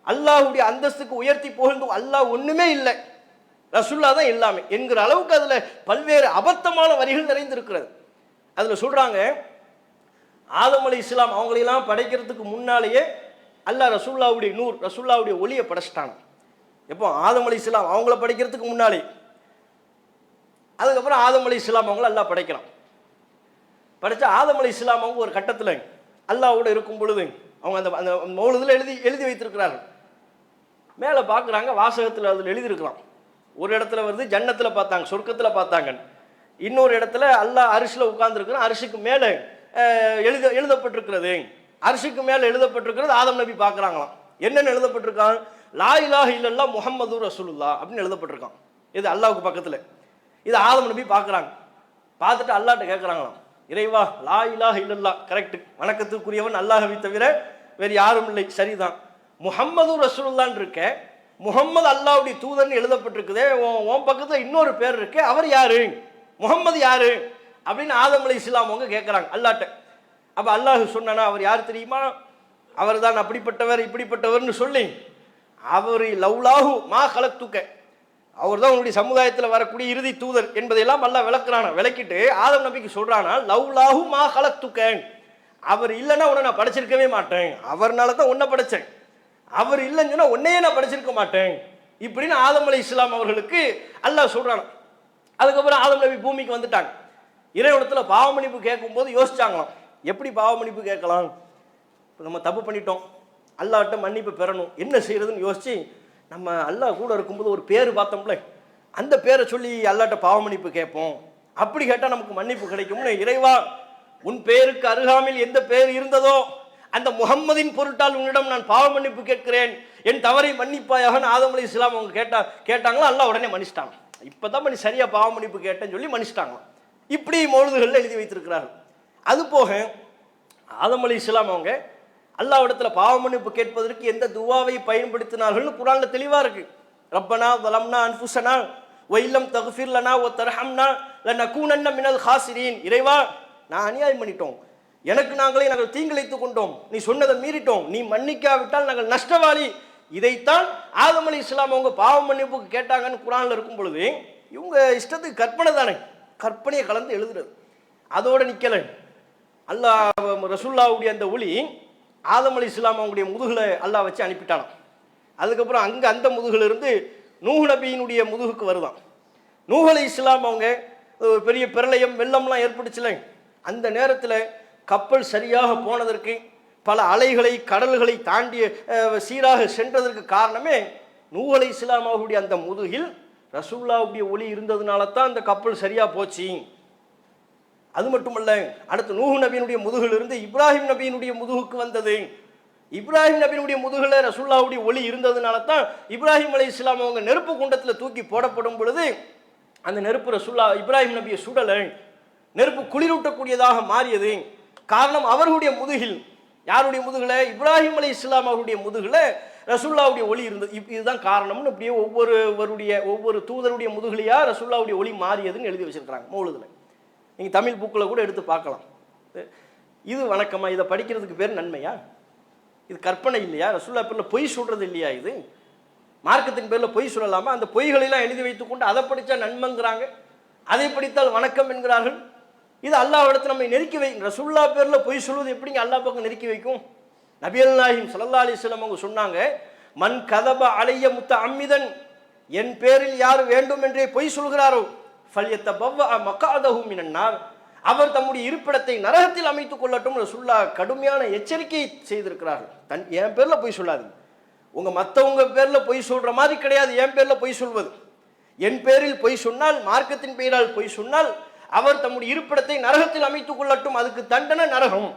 அல்லாஹ்வுடைய அந்தஸ்துக்கு உயர்த்தி புகழ்ந்து அல்லாஹ் ஒன்றுமே இல்லை, ரசூல்லா தான் எல்லாமே என்கிற அளவுக்கு அதில் பல்வேறு அபத்தமான வரிகள் நிறைந்திருக்கிறது. அதில் சொல்கிறாங்க, ஆதம் அலைஹிஸ்ஸலாம் அவங்களெல்லாம் படைக்கிறதுக்கு முன்னாலேயே அல்லாஹ் ரசூல்லாவுடைய நூர், ரசூல்லாவுடைய ஒளியை படைச்சிட்டாங்க. எப்போ? ஆதம் அலைஹிஸ்ஸலாம் அவங்கள படைக்கிறதுக்கு முன்னாலே. அதுக்கப்புறம் ஆதம் அலைஹிஸ்ஸலாம் அவங்கள அல்லாஹ் படைக்கலாம். படைச்சா ஆதம் அலைஹிஸ்ஸலாம் அவங்க ஒரு கட்டத்தில் அல்லாஹ்வோடு இருக்கும் பொழுது அவங்க அந்த அந்த மௌலிதில் எழுதி வைத்திருக்கிறார்கள். மேலே பார்க்குறாங்க, வாசகத்தில் அதில் எழுதியிருக்கலாம். ஒரு இடத்துல வந்து ஜன்னத்தில் பார்த்தாங்க, சொர்க்கத்தில் பார்த்தாங்க. இன்னொரு இடத்துல அல்லாஹ் அரிசியில் உட்கார்ந்துருக்கிறான், அரிசிக்கு மேலே எழுதப்பட்டிருக்கிறது. அரிசிக்கு மேலே எழுதப்பட்டிருக்கிறது ஆதம் நபி பார்க்குறாங்களாம். என்னென்னு எழுதப்பட்டிருக்கான்? லா இலாஹ இல்லல்லாஹ் முஹம்மது ரசூலுல்லாஹ் அப்படின்னு எழுதப்பட்டிருக்கான். இது அல்லாஹ்வுக்கு பக்கத்தில். இது ஆதம் நபி பார்க்குறாங்க. பார்த்துட்டு அல்லாஹ்ட்ட கேட்குறாங்களாம், இறைவா லா இலாஹ இல்லல்லாஹ் கரெக்டு, வணக்கத்துக்குரியவன் அல்லாஹ்வை தவிர வேறு யாரும் இல்லை, சரிதான். முஹம்மது ரசூலுல்லாஹ்னு இருக்க, முகம்மது அல்லாஹ்வுடைய தூதர்னு எழுதப்பட்டிருக்குதே, உன் பக்கத்தில் இன்னொரு பேர் இருக்கு, அவர் யாரு? முகம்மது யாரு அப்படின்னு ஆதம் அலைஹிஸ்ஸலாம் அவங்க கேட்குறாங்க அல்லாஹ்ட்ட. அப்போ அல்லாஹ் சொன்னானா, அவர் யார் தெரியுமா? அவர் தான் அப்படிப்பட்டவர் இப்படிப்பட்டவர்னு சொல்லி அவர் லவ்லாஹு மா கலத்துக்க, அவர் தான் உங்களுடைய சமுதாயத்தில் வரக்கூடிய இறுதி தூதர் என்பதையெல்லாம் அல்லாஹ் விளக்குறானா. விளக்கிட்டு ஆதம் நபிக்கு சொல்றானா, லவ்லாஹு மா ஹலக்துக, அவர் இல்லைன்னா உன்னை நான் படைச்சிருக்கவே மாட்டேன், அவர்னால தான் உன்னை படைச்சேன், அவர் இல்லைன்னு சொன்னா உன்னையே நான் படைச்சிருக்க மாட்டேன் இப்படின்னு ஆதம் அலைஹிஸ்ஸலாம் அவர்களுக்கு அல்லாஹ் சொல்றானா. அதுக்கப்புறம் ஆதம் நபி பூமிக்கு வந்துட்டாங்க. இறைவனத்துல பாவ மன்னிப்பு கேட்கும்போது யோசிச்சாங்களாம், எப்படி பாவ மன்னிப்பு கேட்கலாம், நம்ம தப்பு பண்ணிட்டோம், அல்லாஹ்ட்ட மன்னிப்பு பெறணும், என்ன செய்யறதுன்னு யோசிச்சு, நம்ம அல்லாஹ் கூட இருக்கும்போது ஒரு பேர் பார்த்தோம்ல, அந்த பேரை சொல்லி அல்லாஹ்ட்ட பாவ மன்னிப்பு கேட்போம், அப்படி கேட்டால் நமக்கு மன்னிப்பு கிடைக்கும்னு, இறைவா உன் பேருக்கு அருகாமையில் எந்த பேர் இருந்ததோ அந்த முகம்மதின் பொருட்டால் உன்னிடம் நான் பாவ மன்னிப்பு கேட்கிறேன், என் தவறை மன்னிப்பாயாக ஆதம் அலைஹிஸ்ஸலாம் அவங்க கேட்டாங்களா, அல்லாஹ் உடனே மன்னிச்சிட்டாங்க. இப்பதான் நீ சரியா பாவ மன்னிப்பு கேட்டேன்னு சொல்லி மன்னிச்சிட்டாங்க. இப்படி மௌலுதுகளில் எழுதி வைத்திருக்கிறார்கள். அது போக ஆதம் அலைஹிஸ்ஸலாம் அவங்க அல்லாஹ்விடத்துல பாவ மன்னிப்பு கேட்பதற்கு எந்த துவாவை பயன்படுத்தினார்கள்னு குர்ஆன்ல தெளிவா இருக்கு. ரப்பனா ஸலம்னா அன்ஃபுஸனா வ இல்லம் தக்ஃபிர் லனா வ தர்ஹம்னா லனகூனன்ன மினல் ஹாசிரீன், இறைவா நான் அநியாயம் பண்ணிட்டோம், எனக்கு நாங்களே நாங்கள் தீங்கிழைத்துக் கொண்டோம், நீ சொன்னதை மீறிட்டோம், நீ மன்னிக்காவிட்டால் நாங்கள் நஷ்டவாளி. இதைத்தான் ஆதம் அலைஹிஸ்ஸலாம் அவங்க பாவ மன்னிப்புக்கு கேட்டாங்கன்னு குர்ஆன்ல இருக்கும் பொழுது, இவங்க இஷ்டத்துக்கு கற்பனை தானே, கற்பனையை கலந்து எழுதுறது. அதோட நிக்கல, அல்லாஹ் ரசூலுல்லாஹ்வுடைய அந்த ஒளி ஆதம் அலைஹிஸ்ஸலாம் அவங்களுடைய முதுகுல அல்லாஹ் வச்சு அனுப்பிட்டானாம். அதுக்கப்புறம் அங்கே அந்த முதுகுல இருந்து நூஹ் நபியினுடைய முதுகுக்கு வருதான். நூஹ் அலைஹிஸ்ஸலாம் அவங்க பெரிய பிரளயம் வெள்ளம்லாம் ஏற்பட்டுச்சுல, அந்த நேரத்தில் கப்பல் சரியாக போனதற்கு, பல அலைகளை கடல்களை தாண்டிய சீராக சென்றதற்கு காரணமே நூஹ் அலைஹிஸ்ஸலாம் அவர்களுடைய அந்த முதுகில் ரசூலுல்லாஹ்வுடைய ஒளி இருந்ததுனால தான் அந்த கப்பல் சரியா போச்சு. அது மட்டுமல்ல, அடுத்து நூஹ் நபியினுடைய முதுகிலிருந்து இப்ராஹிம் நபியினுடைய முதுகுக்கு வந்தது. இப்ராஹிம் நபியினுடைய முதுகுல ரசூலுல்லாஹ்வுடைய ஒளி இருந்ததுனால தான் இப்ராஹிம் அலைஹிஸ்ஸலாம் அவங்க நெருப்பு குண்டத்தில் தூக்கி போடப்படும் பொழுது அந்த நெருப்பு ரசூலுல்லாஹ் இப்ராஹிம் நபியை சுடல, நெருப்பு குளிரூட்டக்கூடியதாக மாறியது. காரணம் அவர்களுடைய முதுகில், யாருடைய முதுகுல, இப்ராஹிம் அலைஹிஸ்ஸலாம் அவருடைய முதுகுல ரசூலுல்லாஹ்வுடைய ஒளி இருந்தது. இதுதான் காரணம்னு அப்படியே ஒவ்வொரு தூதருடைய முதுகுலையா ரசூலுல்லாஹ்வுடைய ஒளி மாறியதுன்னு எழுதி வச்சிருக்காங்க மௌலுதுல. நீங்கள் தமிழ் புக்கில் கூட எடுத்து பார்க்கலாம். இது வணக்கமா, இதை படிக்கிறதுக்கு பேர் நன்மையா, இது கற்பனை இல்லையா, ரசூலுல்லாஹ் பேரில் பொய் சொல்றது இல்லையா, இது மார்க்கத்தின் பேரில் பொய் சொல்லலாமா, அந்த பொய்களெல்லாம் எழுதி வைத்துக்கொண்டு அதை படித்தா நன்மைங்கிறாங்க, அதை படித்தால் வணக்கம் என்கிறார்கள். இது அல்லாஹ்விடத்தில் நம்மை நெருக்கி வைக்கும். ரசூலுல்லாஹ் பேரில் பொய் சொல்வது எப்படிங்க அல்லாஹ் பக்கம் நெருக்கி வைக்கும்? நபிகள் நாயகம் ஸல்லல்லாஹு அலைஹி வஸல்லம் அவங்க சொன்னாங்க, மன் கதப அலைய முத்தஅம்மிதன், என் பேரில் யார் வேண்டும் என்றே பொய் சொல்கிறாரோ ஃபல்யத்தபவ்வஅ மக்அதஹு மினன் நார், அவர் தம்முடைய இருப்பிடத்தை நரகத்தில் அமைத்துக் கொள்ளட்டும் ரசூலுல்லாஹ் கடுமையான எச்சரிக்கை செய்திருக்கிறார்கள். என் பேர்ல பொய் சொல்லாது, உங்க மற்றவங்க பேர்ல பொய் சொல்ற மாதிரி கிடையாது என் பேர்ல பொய் சொல்வது. என் பேரில் பொய் சொன்னால், மார்க்கத்தின் பெயரால் பொய் சொன்னால் அவர் தம்முடைய இருப்பிடத்தை நரகத்தில் அமைத்துக் கொள்ளட்டும், அதுக்கு தண்டனை நரகம்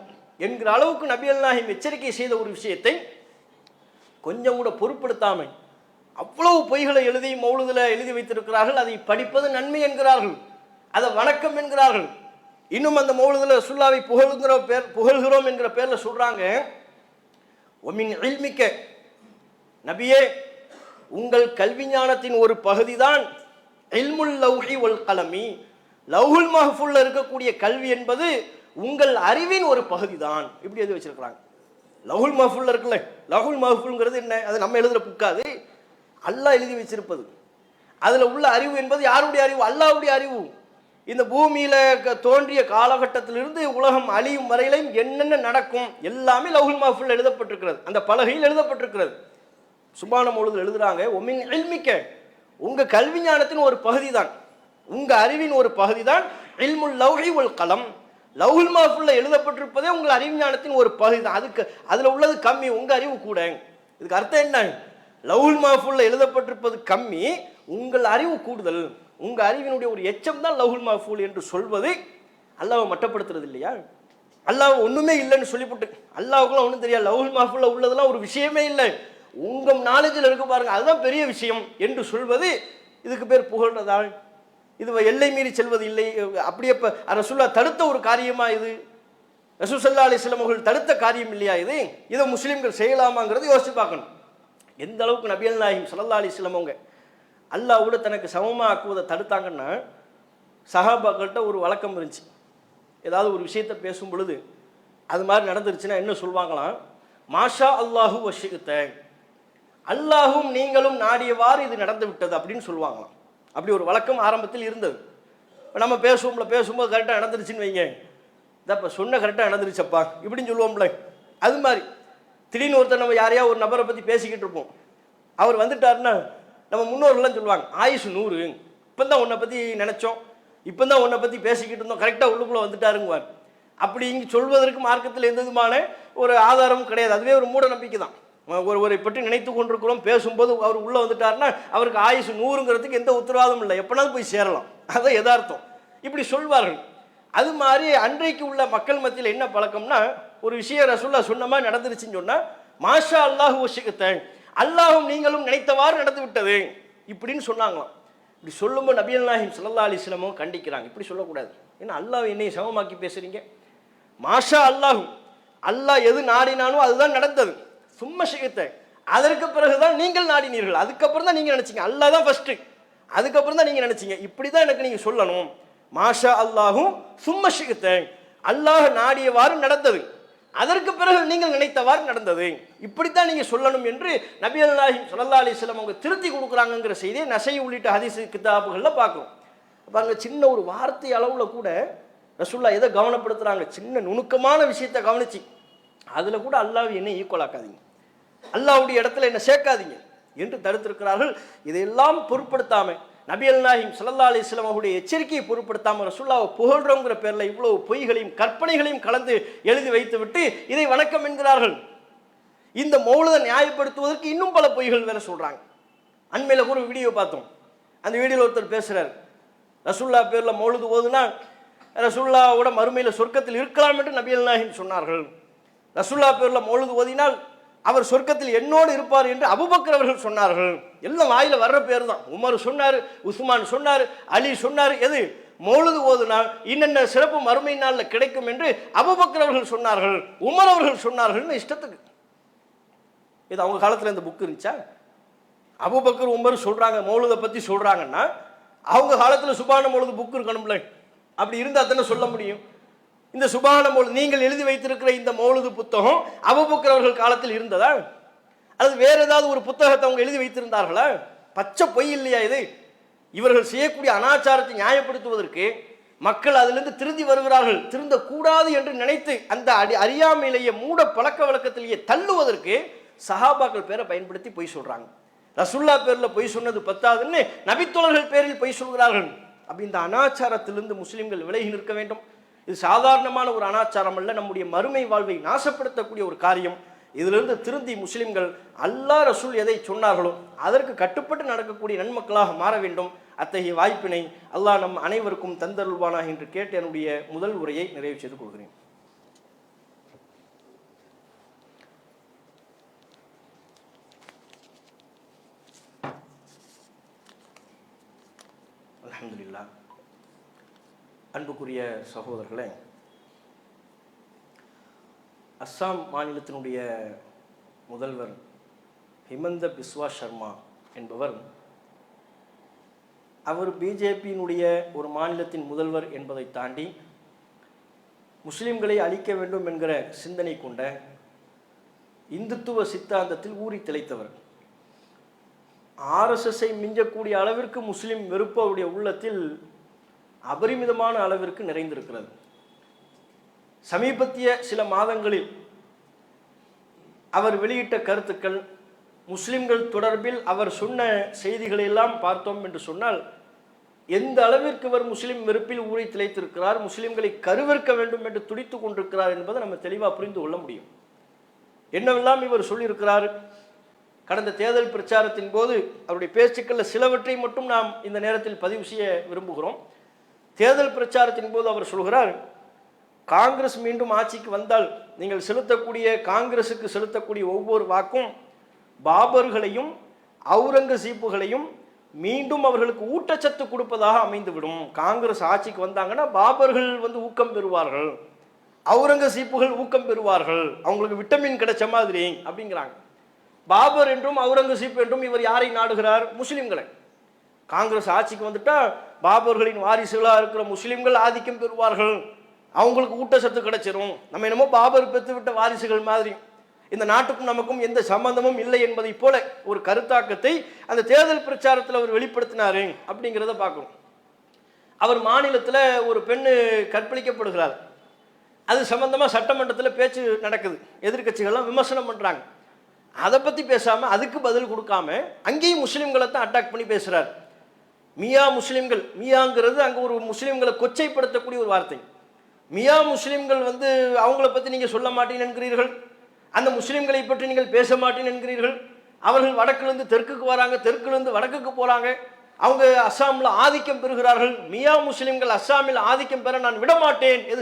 என்கிற அளவுக்கு நபிகள் நாயகம் எச்சரிக்கை செய்த ஒரு விஷயத்தை கொஞ்சம் கூட பொருட்படுத்தாமல் அவ்வளவு பொய்களை எழுதி மௌலுதுல எழுதி வைத்திருக்கிறார்கள். அதை படிப்பது நன்மை என்கிறார்கள், அதை வணக்கம் என்கிறார்கள். இன்னும் அந்த மௌலுதுல ரசூலுல்லாஹ்வை புகழ்கிறோம் என்கிற பேர்ல சொல்றாங்க, ஒமின் இல்மிக்க, நபியே உங்கள் கல்வி ஞானத்தின் ஒரு பகுதி தான் இல்முல் லௌஹி வல் கலமி, லௌஹுல் மஹ்ஃபூல்ல இருக்கக்கூடிய கல்வி என்பது உங்கள் அறிவின் ஒரு பகுதி தான். இப்படி எழுதி வச்சிருக்கிறாங்க. லௌஹுல் மஹ்ஃபூல்ல இருக்குல்ல, லௌஹுல் மஹ்ஃபூல்ங்கிறது என்ன, அது நம்ம எழுதுற புக்காது, அல்லாஹ் எழுதி வச்சிருப்பது. அதுல உள்ள அறிவு என்பது யாருடைய அறிவு? அல்லாஹ்வுடைய அறிவு. இந்த பூமியில தோன்றிய காலகட்டத்திலிருந்து உலகம் அழியும் வரையிலும் என்னென்ன நடக்கும் எல்லாமே லௌஹுல் மஹ்ஃபூல்ல எழுதப்பட்டிருக்கிறது, அந்த பலகையில் எழுதப்பட்டிருக்கிறது. சுபான மௌலுதுல எழுதுறாங்க, ஒமின் இல்மிக்க, உங்க கல்வி ஞானத்தின் ஒரு பகுதி தான், உங்க அறிவின் ஒரு பகுதி தான் இல்முல் லௌஹி வல் கலம், லௌஹுல் மஹ்ஃபூல்ல எழுதப்பட்டிருப்பதே உங்கள் அறிவு ஞானத்தின் ஒரு பகுதி தான். அதுல உள்ளது கம்மி, உங்க அறிவு கூட. இதுக்கு அர்த்தம் என்ன? லௌஹுல் மஹ்ஃபூல்ல எழுதப்பட்டிருப்பது கம்மி, உங்கள் அறிவு கூடுதல், உங்க அறிவினுடைய ஒரு எச்சம் தான் லௌஹுல் மஹ்ஃபூல் என்று சொல்வது அல்லாஹ்வை மட்டப்படுத்துறது இல்லையா? அல்லாஹ் ஒண்ணுமே இல்லைன்னு சொல்லிவிட்டு, அல்லாஹ்வுக்குலாம் ஒன்றும் தெரியாது, லௌஹுல் மஹ்ஃபூல்ல உள்ளதெல்லாம் ஒரு விஷயமே இல்லை, உங்க நாலேஜில் இருக்கு பாருங்க, அதுதான் பெரிய விஷயம் என்று சொல்வது இதுக்கு பேர் புகழ்றதா? இது எல்லை மீறி செல்வது இல்லை. அப்படியே ரசூலுல்லாஹ் தடுத்த ஒரு காரியமா இது? ரசூல் ஸல்லல்லாஹு அலைஹி வஸல்லம் அவர்கள் தடுத்த காரியம் இல்லையா இது? இதை முஸ்லீம்கள் செய்யலாமாங்கிறது யோசிச்சு பார்க்கணும். எந்த அளவுக்கு நபிகள் நாயகம் ஸல்லல்லாஹு அலைஹி வஸல்லம் அவங்க அல்லாஹ்வோட தனக்கு சமமாக ஆக்குவதை தடுத்தாங்கன்னா, சஹாபாக்கள்கிட்ட ஒரு வழக்கம் இருந்துச்சு, ஏதாவது ஒரு விஷயத்தை பேசும் பொழுது அது மாதிரி நடந்துருச்சுன்னா என்ன சொல்லுவாங்களாம், மாஷா அல்லாஹு வஷித்த, அல்லாஹும் நீங்களும் நாடியவாறு இது நடந்து விட்டது அப்படின்னு சொல்லுவாங்களாம். அப்படி ஒரு வழக்கம் ஆரம்பத்தில் இருந்தது. நம்ம பேசும்போது கரெக்டாக நடந்துருச்சுன்னு வைங்க, இப்போ சொன்ன கரெக்டாக நடந்துருச்சப்பா இப்படின்னு சொல்லுவோம்ல. அது மாதிரி திடீர்னு ஒருத்தர் நம்ம யாரையா ஒரு நபரை பற்றி பேசிக்கிட்டு இருப்போம், அவர் வந்துட்டாருன்னா நம்ம முன்னோர்கள்லாம் சொல்லுவாங்க ஆயுசு 100, இப்போ தான் உன்னை பற்றி நினச்சோம், இப்போ தான் உன்னை பற்றி பேசிக்கிட்டு இருந்தோம், கரெக்டாக உள்ளுக்குள்ளே வந்துட்டாருங்குவார். அப்படி இங்கே சொல்வதற்கு மார்க்கத்தில் எந்த விதமான ஒரு ஆதாரமும் கிடையாது. அதுவே ஒரு மூட நம்பிக்கை தான். ஒருவரை பற்றி நினைத்து கொண்டிருக்கிறோம், பேசும்போது அவர் உள்ளே வந்துட்டாருன்னா அவருக்கு ஆயுசு 100ங்கிறதுக்கு எந்த உத்தரவாதமும் இல்லை, எப்போனாலும் போய் சேரலாம், அதுதான் யதார்த்தம். இப்படி சொல்வார்கள். அது மாதிரி அன்றைக்கு உள்ள மக்கள் மத்தியில் என்ன பழக்கம்னா, ஒரு விஷயம் ரசூல்லா சொன்ன மாதிரி நடந்துருச்சுன்னு சொன்னால் மாஷா அல்லாஹு வஷிகத்தன், அல்லாஹும் நீங்களும் நினைத்தவாறு நடந்து விட்டது இப்படின்னு சொன்னாங்களாம். இப்படி சொல்லும்போது நபிகள் நாயகம் ஸல்லல்லாஹு அலைஹி வஸல்லம் கண்டிக்கிறாங்க, இப்படி சொல்லக்கூடாது. ஏன்னா அல்லாஹ் என்னை சமமாக்கி பேசுறீங்க. மாஷா அல்லாஹு, அல்லாஹ் எது நாடினானோ அதுதான் நடந்தது. சும்மா ஷிகத்தை, அதற்கு பிறகுதான் நீங்கள் நாடினீர்கள், அதுக்கப்புறம் தான் நீங்கள் நினைச்சீங்க. அல்லாஹ் தான் ஃபர்ஸ்ட், அதுக்கப்புறம் தான் நீங்கள் நினைச்சீங்க. இப்படி தான் எனக்கு நீங்கள் சொல்லணும். மாஷா அல்லாஹும் சும்மா ஷிகத்தை, அல்லாஹ் நாடியவாறு நடந்தது, அதற்கு பிறகு நீங்கள் நினைத்தவாறு நடந்தது, இப்படித்தான் நீங்கள் சொல்லணும் என்று நபிகள் நாயகம் ஸல்லல்லாஹு அலைஹி வஸல்லம் அவங்க திருத்தி கொடுக்குறாங்கங்கிற செய்தியை நசை உள்ளிட்ட ஹதீஸ் கிதாபுகளில் பார்க்குறோம். அப்போ அங்கே சின்ன ஒரு வார்த்தை அளவில் கூட ரசூல்லா எதை கவனப்படுத்துகிறாங்க, சின்ன நுணுக்கமான விஷயத்தை கவனிச்சு அதில் கூட அல்லாஹ் என்னை ஈக்குவலாக்காதீங்க, அல்லாஹ்வுடைய இடத்துல என்ன சேர்க்காதீங்க என்று தடுத்திருக்கிறார்கள். இதையெல்லாம் பொருட்படுத்தாமல் நபிகள் நாயகம் ஸல்லல்லாஹு அலைஹி வஸல்லம் அவருடைய எச்சரிக்கையை பொருட்படுத்தாமல் ரசூல்லாவை புகழ்றோங்கிற பேரில் இவ்வளவு பொய்களையும் கற்பனைகளையும் கலந்து எழுதி வைத்து விட்டு இதை வணக்கம் என்கிறார்கள். இந்த மௌலிதை நியாயப்படுத்துவதற்கு இன்னும் பல பொய்கள் வேற சொல்றாங்க. அண்மையில் ஒரு வீடியோ பார்த்தோம். அந்த வீடியோவில் ஒருத்தர் பேசுறாரு, ரசூல்லா பேரில் மௌலிது ஓதுனா ரசூல்லாவோட மறுமையில் சொர்க்கத்தில் இருக்கலாம் என்று நபிகள் நாயகம் சொன்னார்கள். ரசூல்லா பேரில் மௌலிது ஓதினால் அவர் சொர்க்கத்தில் என்னோடு இருப்பார் என்று அபூபக்கர் அவர்கள் சொன்னார்கள். எல்லாம் வாயில வர்ற பேர் தான். உமர் சொன்னார், உஸ்மான் சொன்னார், அலி சொன்னார். எது மௌலிது ஓதுனால் இன்னென்ன சிறப்பு மறுமை நாளில் கிடைக்கும் என்று அபூபக்கர் அவர்கள் சொன்னார்கள், உமர் அவர்கள் சொன்னார்கள் இஷ்டத்துக்கு. இது அவங்க காலத்தில் இந்த புக் இருந்துச்சா? அபூபக்கர் உமர் சொல்றாங்க மௌலிதை பற்றி சொல்றாங்கன்னா அவங்க காலத்தில் சுபான மௌலிது புக் இருக்கணும்ல. அப்படி இருந்தால் தானே சொல்ல முடியும். இந்த சுபான மௌலிது நீங்கள் எழுதி வைத்திருக்கிற இந்த மௌலிது புத்தகம் அபூபக்கர் அவர்கள் காலத்தில் இருந்ததா, அல்லது வேற ஏதாவது ஒரு புத்தகத்தை அவங்க எழுதி வைத்திருந்தார்களா? பச்சை பொய் இல்லையா இது? இவர்கள் செய்யக்கூடிய அனாச்சாரத்தை நியாயப்படுத்துவதற்கு மக்கள் அதிலிருந்து திருந்தி வருகிறார்கள், திருந்தக்கூடாது என்று நினைத்து அந்த அறியாமையிலேயே மூட பழக்க வழக்கத்திலேயே தள்ளுவதற்கு சஹாபாக்கள் பேரை பயன்படுத்தி பொய் சொல்றாங்க. ரசூல்லா பேரில் பொய் சொன்னது பத்தாதுன்னு நபித்தோழர்கள் பேரில் பொய் சொல்கிறார்கள். அப்படி இந்த அனாச்சாரத்திலிருந்து முஸ்லிம்கள் விலகி நிற்க வேண்டும். இது சாதாரணமான ஒரு அனாச்சாரம் அல்ல, நம்முடைய மறுமை வாழ்வை நாசப்படுத்தக்கூடிய ஒரு காரியம். இதிலிருந்து திருந்தி முஸ்லிம்கள் அல்லாஹ் ரசூல் எதை சொன்னார்களோ அதற்கு கட்டுப்பட்டு நடக்கக்கூடிய நன்மக்களாக மாற வேண்டும். அத்தகைய வாய்ப்பினை அல்லாஹ் நம் அனைவருக்கும் தந்தருள்வானாக என்று கேட்டு என்னுடைய முதல் உரையை நிறைவு செய்து கொள்கிறேன். அல்ஹம்துலில்லாஹ். அன்புக்குரிய சகோதரர்களே, அஸ்ஸாம் மாநிலத்தினுடைய முதல்வர் ஹிமந்த பிஸ்வா சர்மா என்பவர், அவர் பிஜேபியினுடைய ஒரு மாநிலத்தின் முதல்வர் என்பதை தாண்டி முஸ்லிம்களை அழிக்க வேண்டும் என்கிற சிந்தனை கொண்ட இந்துத்துவ சித்தாந்தத்தில் ஊறி திளைத்தவர். ஆர்எஸ்எஸ்ஐ மிஞ்சக்கூடிய அளவிற்கு முஸ்லிம் வெறுப்பு அவருடைய உள்ளத்தில் அபரிமிதமான அளவிற்கு நிறைந்திருக்கிறது. சமீபத்திய சில மாதங்களில் அவர் வெளியிட்ட கருத்துக்கள், முஸ்லிம்கள் தொடர்பில் அவர் சொன்ன செய்திகளை எல்லாம் பார்த்தோம் என்று சொன்னால் எந்த அளவிற்கு இவர் முஸ்லிம் வெறுப்பில் ஊறி திளைத்திருக்கிறார், முஸ்லிம்களை கருவறுக்க வேண்டும் என்று துடித்து கொண்டிருக்கிறார் என்பதை நம்ம தெளிவாக புரிந்து கொள்ள முடியும். என்னவெல்லாம் இவர் சொல்லியிருக்கிறார். கடந்த தேர்தல் பிரச்சாரத்தின் போது அவருடைய பேச்சுக்களில் சிலவற்றை மட்டும் நாம் இந்த நேரத்தில் பதிவு செய்ய விரும்புகிறோம். தேர்தல் பிரச்சாரத்தின் போது அவர் சொல்கிறார், காங்கிரஸ் மீண்டும் ஆட்சிக்கு வந்தால் நீங்கள் செலுத்தக்கூடிய, காங்கிரசுக்கு செலுத்தக்கூடிய ஒவ்வொரு வாக்கும் பாபர்களையும் அவுரங்கசீப்புகளையும் மீண்டும் அவர்களுக்கு ஊட்டச்சத்து கொடுப்பதாக அமைந்துவிடும். காங்கிரஸ் ஆட்சிக்கு வந்தாங்கன்னா பாபர்கள் ஊக்கம் பெறுவார்கள், அவுரங்கசீப்புகள் ஊக்கம் பெறுவார்கள், அவங்களுக்கு விட்டமின் கிடைச்ச மாதிரி அப்படிங்கிறாங்க. பாபர் என்றும் அவுரங்கசீப் என்றும் இவர் யாரை நாடுகிறார்? முஸ்லிம்களை. காங்கிரஸ் ஆட்சிக்கு வந்துட்டா பாபர்களின் வாரிசுகளாக இருக்கிற முஸ்லிம்கள் ஆதிக்கம் பெறுவார்கள், அவங்களுக்கு ஊட்டச்சத்து கிடைச்சிரும், நம்ம என்னமோ பாபர் பெற்று விட்ட வாரிசுகள் மாதிரி இந்த நாட்டுக்கும் நமக்கும் எந்த சம்பந்தமும் இல்லை என்பதை போல ஒரு கருத்தாக்கத்தை அந்த தேர்தல் பிரச்சாரத்தில் அவர் வெளிப்படுத்தினாரு அப்படிங்கிறத பார்க்கணும். அவர் மாநிலத்தில் ஒரு பெண்ணு கற்பழிக்கப்படுகிறார். அது சம்பந்தமாக சட்டமன்றத்தில் பேச்சு நடக்குது. எதிர்கட்சிகள்லாம் விமர்சனம் பண்ணுறாங்க. அதை பற்றி பேசாமல் அதுக்கு பதில் கொடுக்காம அங்கேயும் முஸ்லீம்களை தான் அட்டாக் பண்ணி பேசுகிறார். மியா முஸ்லீம்கள், மியாங்கிறது அங்கே ஒரு முஸ்லீம்களை கொச்சைப்படுத்தக்கூடிய ஒரு வார்த்தை. மியா முஸ்லீம்கள் வந்து அவங்கள பற்றி நீங்கள் சொல்ல மாட்டேன்னு என்கிறீர்கள், அந்த முஸ்லீம்களை பற்றி நீங்கள் பேச மாட்டேன்னு என்கிறீர்கள். அவர்கள் வடக்குலேருந்து தெற்குக்கு வராங்க, தெற்குலேருந்து வடக்குக்கு போகிறாங்க, அவங்க அஸ்ஸாமில் ஆதிக்கம் பெறுகிறார்கள். மியா முஸ்லீம்கள் அஸ்ஸாமில் ஆதிக்கம் பெற நான் விடமாட்டேன். எது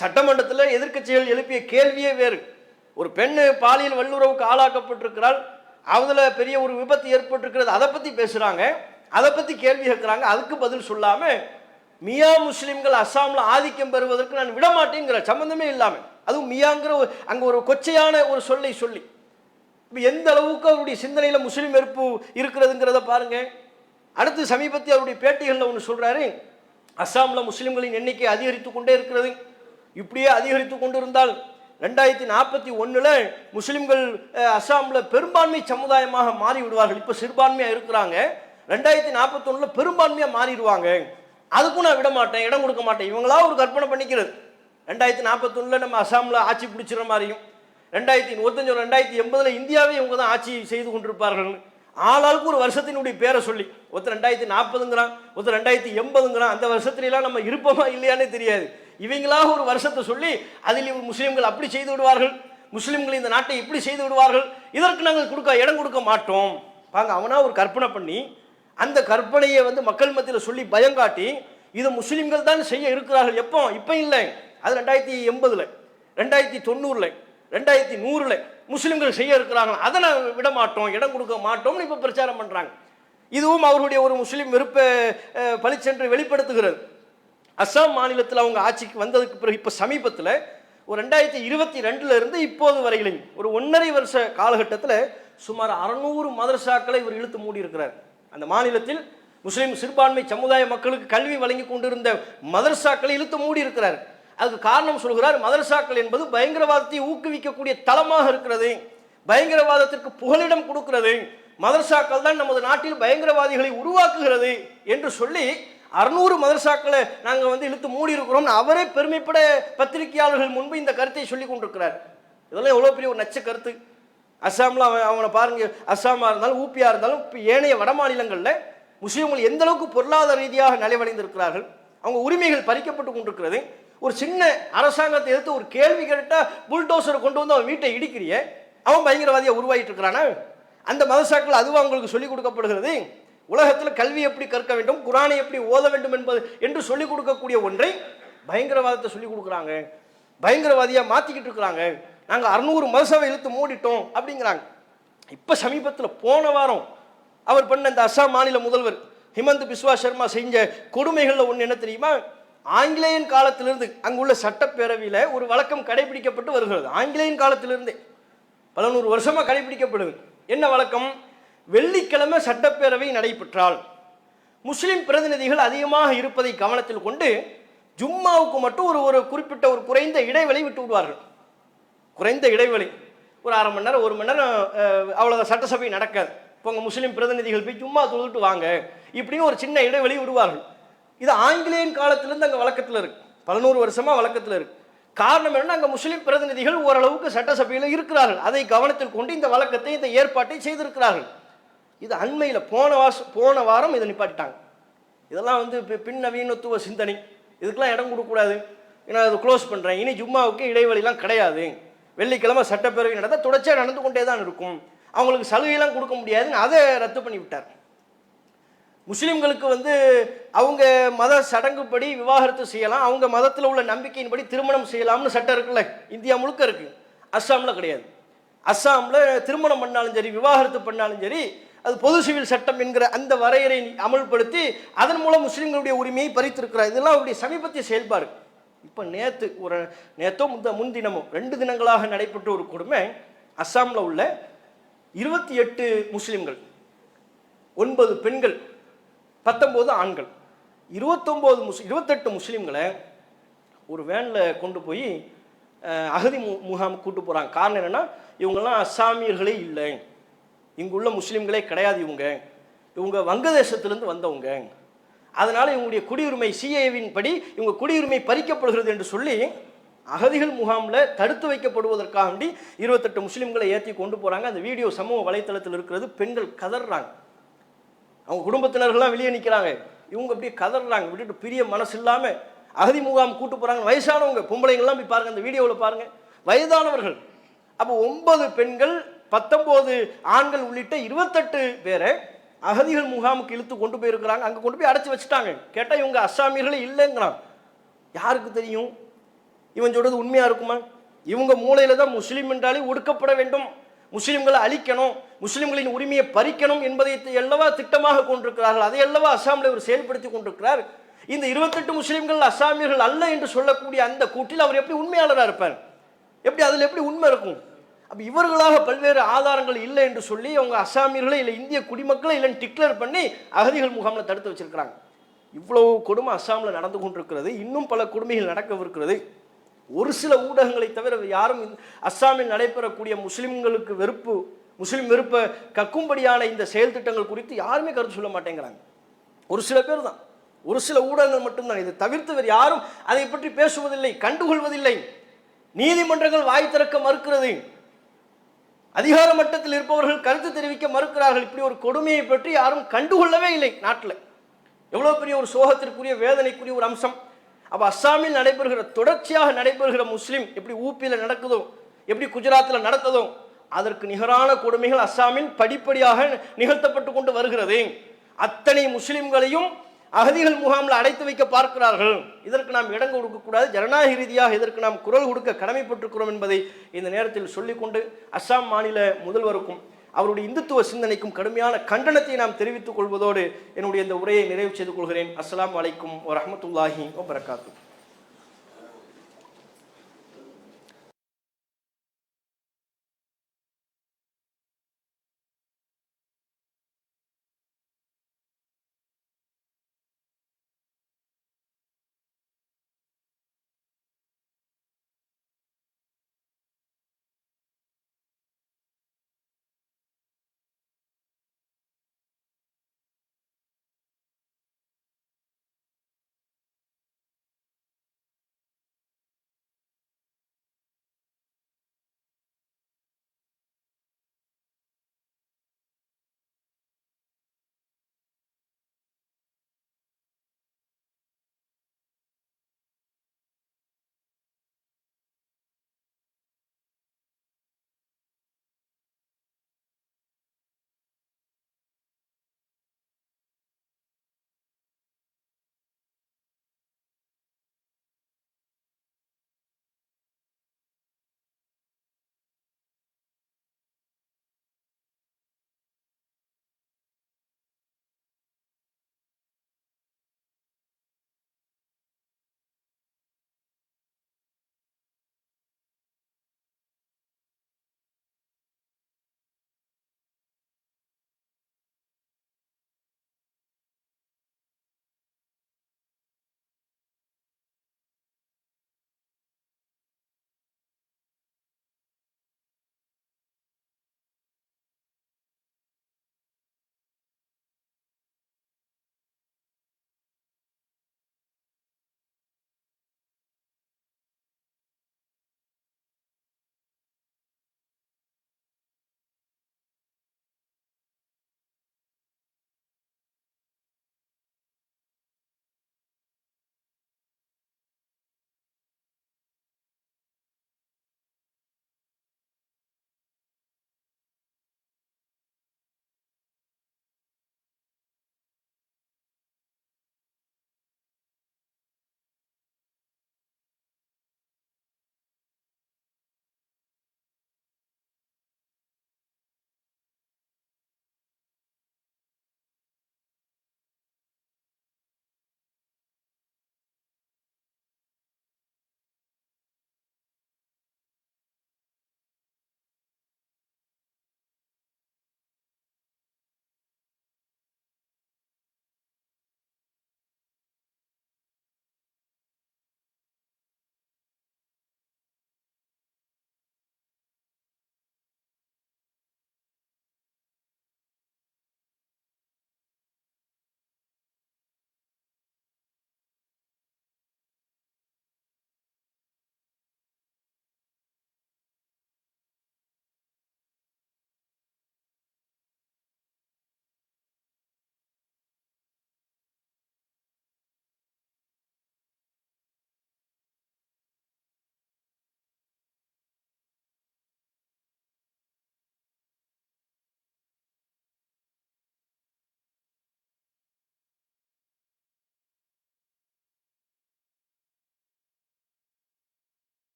சட்டமன்றத்தில் எதிர்க்கட்சிகள் எழுப்பிய கேள்வியே வேறு. ஒரு பெண்ணு பாலியல் வல்லுறவுக்கு ஆளாக்கப்பட்டிருக்கிறாள், அதில் பெரிய ஒரு விபத்து ஏற்பட்டிருக்கிறது, அதை பற்றி பேசுகிறாங்க, அதை பற்றி கேள்வி கேட்குறாங்க. அதுக்கு பதில் சொல்லாமல் மியா முஸ்லீம்கள் அஸ்ஸாமில் ஆதிக்கம் பெறுவதற்கு நான் விடமாட்டேங்கிற சம்பந்தமே இல்லாமல், அதுவும் மியாங்கிற அங்கே ஒரு கொச்சையான ஒரு சொல்லை சொல்லி இப்போ எந்த அளவுக்கு அவருடைய சிந்தனையில் முஸ்லீம் வெறுப்பு இருக்கிறதுங்கிறத பாருங்க. அடுத்து சமீபத்தில் அவருடைய பேட்டிகளில் ஒன்று சொல்கிறாரு, அஸ்ஸாமில் முஸ்லீம்களின் எண்ணிக்கை அதிகரித்து கொண்டே இருக்கிறது. இப்படியே அதிகரித்து கொண்டு இருந்தால் 2041 முஸ்லிம்கள் அஸ்ஸாமில் பெரும்பான்மை சமுதாயமாக மாறி விடுவார்கள். இப்போ சிறுபான்மையாக இருக்கிறாங்க, 2041 பெரும்பான்மையாக மாறிடுவாங்க. அதுக்கும் நான் விட மாட்டேன், இடம் கொடுக்க மாட்டேன். இவங்களா ஒரு கற்பனை பண்ணிக்கிறது. 2041 நம்ம அஸ்ஸாமில் ஆட்சி பிடிச்சிற மாதிரியும், 2025 2080 இந்தியாவே இவங்க தான் ஆட்சி செய்து கொண்டிருப்பார்கள். ஆளாளுக்கு ஒரு வருஷத்தினுடைய பேரை சொல்லி, ஒருத்தர் 2040ங்கிறான், ஒருத்தர் 2080ங்கிறான். அந்த வருஷத்துலாம் நம்ம இருப்போமா இல்லையானே தெரியாது. இவங்களாக ஒரு வருஷத்தை சொல்லி அதில் முஸ்லீம்கள் அப்படி செய்து விடுவார்கள், முஸ்லீம்கள் இந்த நாட்டை இப்படி செய்து விடுவார்கள், இதற்கு நாங்கள் இடம் கொடுக்க மாட்டோம். பாங்க, அவனா ஒரு கற்பனை பண்ணி அந்த கற்பனையை வந்து மக்கள் மத்தியில் சொல்லி பயங்காட்டி இது முஸ்லீம்கள் தான் செய்ய இருக்கிறார்கள். எப்போ? இப்போ இல்லை, அது 2080, 2090, 2100 முஸ்லீம்கள் செய்ய இருக்கிறாங்க. அதை நான் விட மாட்டோம், இடம் கொடுக்க மாட்டோம்னு இப்போ பிரச்சாரம் பண்ணுறாங்க. இதுவும் அவருடைய ஒரு முஸ்லீம் வெறுப்பை பளிச்சென்று வெளிப்படுத்துகிறது. அஸ்ஸாம் மாநிலத்தில் அவங்க ஆட்சிக்கு வந்ததுக்கு பிறகு இப்போ சமீபத்தில் ஒரு 2022 இருந்து இப்போது வரையிலும் ஒரு 1.5 வருஷ காலகட்டத்தில் சுமார் 600 மதரசாக்களை இவர் இழுத்து மூடி இருக்கிறார். அந்த மாநிலத்தில் முஸ்லீம் சிறுபான்மை சமுதாய மக்களுக்கு கல்வி வழங்கி கொண்டிருந்த மதரசாக்களை இழுத்து மூடி இருக்கிறார். அதுக்கு காரணம் சொல்கிறார், மதரசாக்கள் என்பது பயங்கரவாதத்தை ஊக்குவிக்கக்கூடிய தளமாக இருக்கிறது, பயங்கரவாதத்திற்கு புகலிடம் கொடுக்கிறது, மதரசாக்கள் தான் நமது நாட்டில் பயங்கரவாதிகளை உருவாக்குகிறது என்று சொல்லி 600 மதரசாக்களை நாங்கள் வந்து இழுத்து மூடி இருக்கிறோம். அவரே பெருமைப்பட பத்திரிகையாளர்கள் முன்பு இந்த கருத்தை சொல்லி கொண்டிருக்கிறார். இதெல்லாம் எவ்வளோ பெரிய ஒரு நச்ச கருத்து. அஸ்ஸாமில் அவனை பாருங்க, அஸ்ஸாமாக இருந்தாலும் ஊபியாக இருந்தாலும் இப்போ ஏனைய வட மாநிலங்களில் முஸ்லீம்கள் எந்த அளவுக்கு பொருளாதார ரீதியாக நலிவடைந்திருக்கிறார்கள், அவங்க உரிமைகள் பறிக்கப்பட்டு கொண்டிருக்கிறது. ஒரு சின்ன அரசாங்கத்தை எடுத்து ஒரு கேள்வி கேட்டால் புல்டோசரை கொண்டு வந்து அவன் வீட்டை இடிக்கிறிய, அவன் பயங்கரவாதியாக உருவாகிட்டு இருக்கிறானா? அந்த மதரசாக்கள் அதுவும் அவங்களுக்கு சொல்லிக் கொடுக்கப்படுகிறது. உலகத்தில் கல்வி எப்படி கற்க வேண்டும், குரானை எப்படி ஓத வேண்டும் என்பது என்று சொல்லிக் கொடுக்கக்கூடிய ஒன்றை பயங்கரவாதத்தை சொல்லிக் கொடுக்குறாங்க, பயங்கரவாதியாக மாற்றிக்கிட்டு இருக்கிறாங்க. நாங்கள் 600 மதரசாவை இழுத்து மூடிட்டோம் அப்படிங்கிறாங்க. இப்போ சமீபத்தில் போன வாரம் அவர் பண்ண இந்த அஸ்ஸாம் மாநில முதல்வர் ஹிமந்த் பிஸ்வா சர்மா செஞ்ச கொடுமைகளில் ஒன்று என்ன தெரியுமா? ஆங்கிலேயன் காலத்திலிருந்து அங்குள்ள சட்டப்பேரவையில் ஒரு வழக்கம் கடைபிடிக்கப்பட்டு வருகிறது. ஆங்கிலேயன் காலத்திலிருந்தே பல 100 வருஷமாக கடைபிடிக்கப்படுது. என்ன வழக்கம்? வெள்ளிக்கிழமை சட்டப்பேரவை நடைபெற்றால் முஸ்லிம் பிரதிநிதிகள் அதிகமாக இருப்பதை கவனத்தில் கொண்டு ஜும்மாவுக்கு மட்டும் ஒரு குறிப்பிட்ட ஒரு குறைந்த இடைவெளி விட்டு விடுவார்கள். குறைந்த இடைவெளி, ஒரு 1/2 மணி நேரம் 1 மணி நேரம், அவ்வளோ சட்டசபை நடக்காது. இப்போ உங்கள் முஸ்லீம் பிரதிநிதிகள் போய் ஜும்மா தொழுதுட்டு வாங்க இப்படின்னு ஒரு சின்ன இடைவெளி விடுவார்கள். இது ஆங்கிலேயன் காலத்திலிருந்து அங்கே வழக்கத்தில் இருக்கு, பல 100 வருஷமாக வழக்கத்தில் இருக்கு. காரணம் என்னன்னா, அங்கே முஸ்லீம் பிரதிநிதிகள் ஓரளவுக்கு சட்டசபையில் இருக்கிறார்கள், அதை கவனத்தில் கொண்டு இந்த வழக்கத்தை இந்த ஏற்பாட்டை செய்திருக்கிறார்கள். இது அண்மையில் போன வாரம் இதை நிப்பாட்டிட்டாங்க. இதெல்லாம் வந்து பின்னவீனத்துவ சிந்தனை, இதுக்கெல்லாம் இடம் கொடுக்கக்கூடாது, நான் அதை க்ளோஸ் பண்ணுறேன், இனி ஜும்மாவுக்கு இடைவெளிலாம் கிடையாது, வெள்ளிக்கிழமை சட்டப்பேரவை நடந்தால் தொடர்ச்சியாக நடந்து கொண்டே தான் இருக்கும், அவங்களுக்கு சலுகையெல்லாம் கொடுக்க முடியாதுன்னு அதை ரத்து பண்ணி விட்டார். முஸ்லீம்களுக்கு வந்து அவங்க மத சடங்குப்படி விவாகரத்து செய்யலாம், அவங்க மதத்தில் உள்ள நம்பிக்கையின்படி திருமணம் செய்யலாம்னு சட்டம் இருக்குல்ல, இந்தியா முழுக்க இருக்குது. அஸ்ஸாமில் கிடையாது. அஸ்ஸாமில் திருமணம் பண்ணாலும் சரி, விவாகரத்து பண்ணாலும் சரி, அது பொது சிவில் சட்டம் என்கிற அந்த வரையறை அமல்படுத்தி அதன் மூலம் முஸ்லீம்களுடைய உரிமையை பறித்திருக்கிறார். இதெல்லாம் அவருடைய சமீபத்திய செயல்பாடு. இப்போ நேற்றோ முன்தினமோ 2 தினங்களாக நடைபெற்ற ஒரு கொடுமை. அஸ்ஸாமில் உள்ள 28 முஸ்லீம்கள், 9 பெண்கள், 19 ஆண்கள், 28 முஸ்லீம்களை ஒரு வேனில் கொண்டு போய் அகதி முகாம் கூட்டு போகிறாங்க. காரணம் என்னென்னா, இவங்கெல்லாம் அஸ்ஸாமியர்களே இல்லை, இங்குள்ள முஸ்லீம்களே கிடையாது, இவங்க வங்கதேசத்திலிருந்து வந்தவங்க, அதனால் இவங்களுடைய குடியுரிமை சிஏவின் படி இவங்க குடியுரிமை பறிக்கப்படுகிறது என்று சொல்லி அகதிகள் முகாமில் தடுத்து வைக்கப்படுவதற்காக வேண்டி 28 முஸ்லீம்களை ஏற்றி கொண்டு போகிறாங்க. அந்த வீடியோ சமூக வலைத்தளத்தில் இருக்கிறது. பெண்கள் கதறாங்க, அவங்க குடும்பத்தினர்கள்லாம் வெளியே நிற்கிறாங்க, இவங்க அப்படியே கதறாங்க, விட்டுட்டு பிரிய மனசு இல்லாமல் அகதி முகாம் கூட்டு போகிறாங்க. வயசானவங்க பொம்பளைங்கள்லாம் போய் பாருங்கள், அந்த வீடியோவில் பாருங்கள், வயதானவர்கள். அப்போ 9 பெண்கள் 19 ஆண்கள் உள்ளிட்ட 28 பேரை அகதிகள் முகாமுக்கு இழுத்து கொண்டு போயிருக்கிறாங்க. அங்கே கொண்டு போய் அடைச்சி வச்சுட்டாங்க. கேட்டால் இவங்க அஸ்ஸாமியர்களே இல்லைங்கிறான். யாருக்கு தெரியும் இவன் சொல்றது உண்மையா இருக்குமா? இவங்க மூளையில தான் முஸ்லீம் என்றாலே ஒடுக்கப்பட வேண்டும், முஸ்லீம்களை அழிக்கணும், முஸ்லீம்களின் உரிமையை பறிக்கணும் என்பதை அல்லவா திட்டமாக கொண்டிருக்கிறார்கள். அதை அல்லவா அஸ்ஸாமில் இவர் செயல்படுத்தி கொண்டிருக்கிறார். இந்த 28 முஸ்லீம்கள் அஸ்ஸாமியர்கள் அல்ல என்று சொல்லக்கூடிய அந்த கூட்டில் அவர் எப்படி உண்மையாளராக இருப்பார்? அதில் எப்படி உண்மை இருக்கும்? அப்போ இவர்களாக பல்வேறு ஆதாரங்கள் இல்லை என்று சொல்லி அவங்க அஸ்ஸாமியர்களே இல்லை இந்திய குடிமக்களை இல்லைன்னு டிக்ளேர் பண்ணி அகதிகள் முகாமில் தடுத்து வச்சிருக்கிறாங்க. இவ்வளவு கொடுமை அஸ்ஸாமில் நடந்து கொண்டிருக்கிறது. இன்னும் பல கொடுமைகள் நடக்கவிருக்கிறது. ஒரு சில ஊடகங்களை தவிர யாரும் அஸ்ஸாமில் நடைபெறக்கூடிய முஸ்லிம்களுக்கு முஸ்லிம் வெறுப்பை கக்கும்படியான இந்த செயல் திட்டங்கள் குறித்து யாருமே கருத்து சொல்ல மாட்டேங்கிறாங்க. ஒரு சில பேர் தான், ஒரு சில ஊடகங்கள் மட்டும்தான். இதை தவிர்த்து வேறு யாரும் அதை பற்றி பேசுவதில்லை, கண்டுகொள்வதில்லை. நீதிமன்றங்கள் வாய் திறக்க மறுக்கிறது, அதிகார மட்டத்தில் இருப்பவர்கள் கருத்து தெரிவிக்க மறுக்கிறார்கள். இப்படி ஒரு கொடுமையை பற்றி யாரும் கண்டுகொள்ளவே இல்லை. நாட்டில் எவ்வளோ பெரிய ஒரு சோகத்திற்குரிய வேதனைக்குரிய ஒரு அம்சம். அப்போ அஸ்ஸாமில் நடைபெறுகிற தொடர்ச்சியாக நடைபெறுகிற முஸ்லீம் எப்படி ஊபியில் நடக்குதோ, எப்படி குஜராத்தில் நடக்குதோ, அதற்கு நிகரான கொடுமைகள் அஸ்ஸாமில் படிப்படியாக நிகழ்த்தப்பட்டு கொண்டு வருகிறது. அத்தனை முஸ்லிம்களையும் அகதிகள் முகாமில் அடைத்து வைக்க பார்க்கிறார்கள். இதற்கு நாம் இடம் கொடுக்கக்கூடாது. ஜனநாயக ரீதியாக இதற்கு நாம் குரல் கொடுக்க கடமைப்பட்டிருக்கிறோம் என்பதை இந்த நேரத்தில் சொல்லிக்கொண்டு அஸ்ஸாம் மாநில முதல்வருக்கும் அவருடைய இந்துத்துவ சிந்தனைக்கும் கடுமையான கண்டனத்தை நாம் தெரிவித்துக் கொள்வதோடு என்னுடைய இந்த உரையை நிறைவு செய்து கொள்கிறேன். அஸ்ஸலாமு அலைக்கும் வரஹ்மத்துல்லாஹி வபரகாத்துஹு.